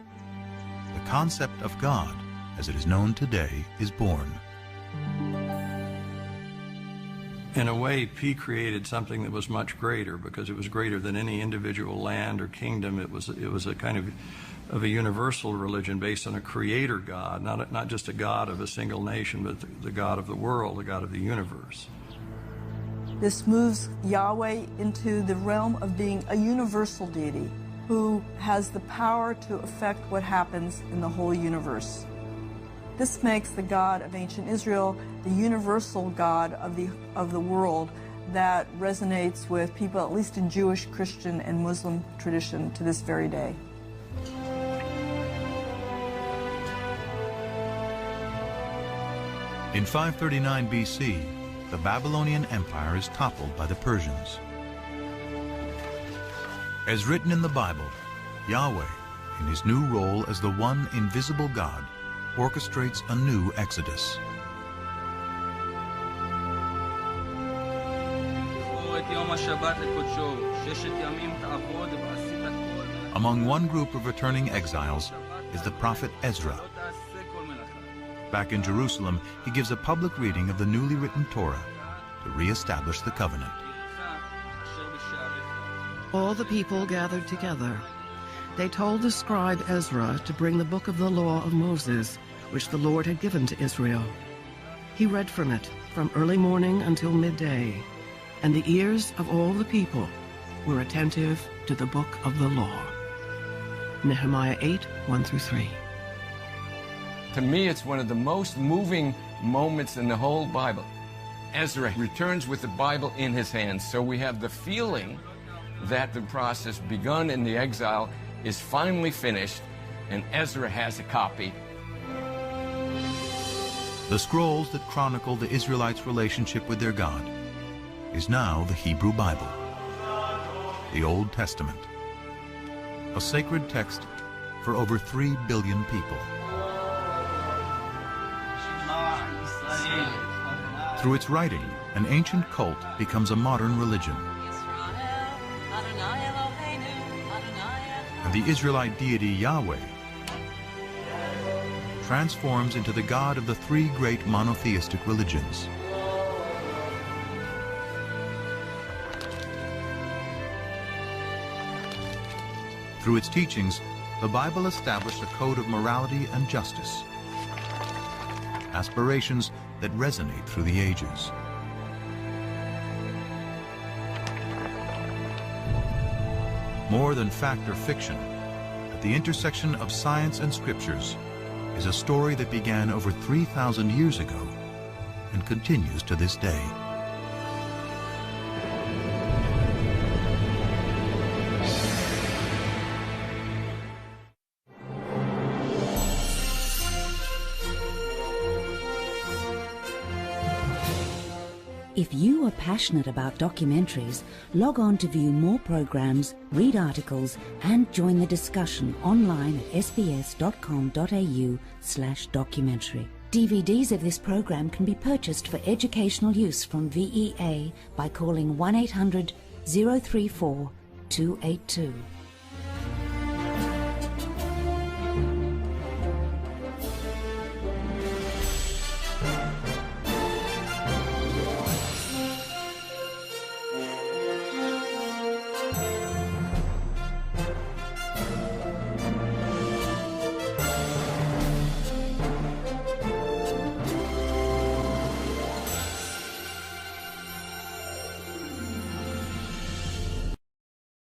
the concept of God, as it is known today, is born. In a way, P created something that was much greater, because it was greater than any individual land or kingdom. It was a kind of a universal religion based on a creator God, not just a God of a single nation, but the God of the world, the God of the universe. This moves Yahweh into the realm of being a universal deity who has the power to affect what happens in the whole universe. This makes the God of ancient Israel the universal God of the world that resonates with people, at least in Jewish, Christian, and Muslim tradition to this very day. In 539 BC, the Babylonian Empire is toppled by the Persians. As written in the Bible, Yahweh, in his new role as the one invisible God, orchestrates a new exodus. Among one group of returning exiles is the prophet Ezra. Back in Jerusalem, he gives a public reading of the newly written Torah to re-establish the covenant. All the people gathered together. They told the scribe Ezra to bring the book of the law of Moses, which the Lord had given to Israel. He read from it from early morning until midday, and the ears of all the people were attentive to the book of the law. Nehemiah 8, 1-3. To me, it's one of the most moving moments in the whole Bible. Ezra returns with the Bible in his hands, so we have the feeling that the process begun in the exile is finally finished, and Ezra has a copy. The scrolls that chronicle the Israelites' relationship with their God is now the Hebrew Bible, the Old Testament, a sacred text for over 3 billion people. Through its writing, an ancient cult becomes a modern religion, And the Israelite deity Yahweh transforms into the God of the three great monotheistic religions. Through its teachings, the Bible established a code of morality and justice, aspirations that resonate through the ages. More than fact or fiction, at the intersection of science and scriptures is a story that began over 3,000 years ago and continues to this day. If you are passionate about documentaries, log on to view more programs, read articles, and join the discussion online at sbs.com.au/documentary. DVDs of this program can be purchased for educational use from VEA by calling 1-800-034-282.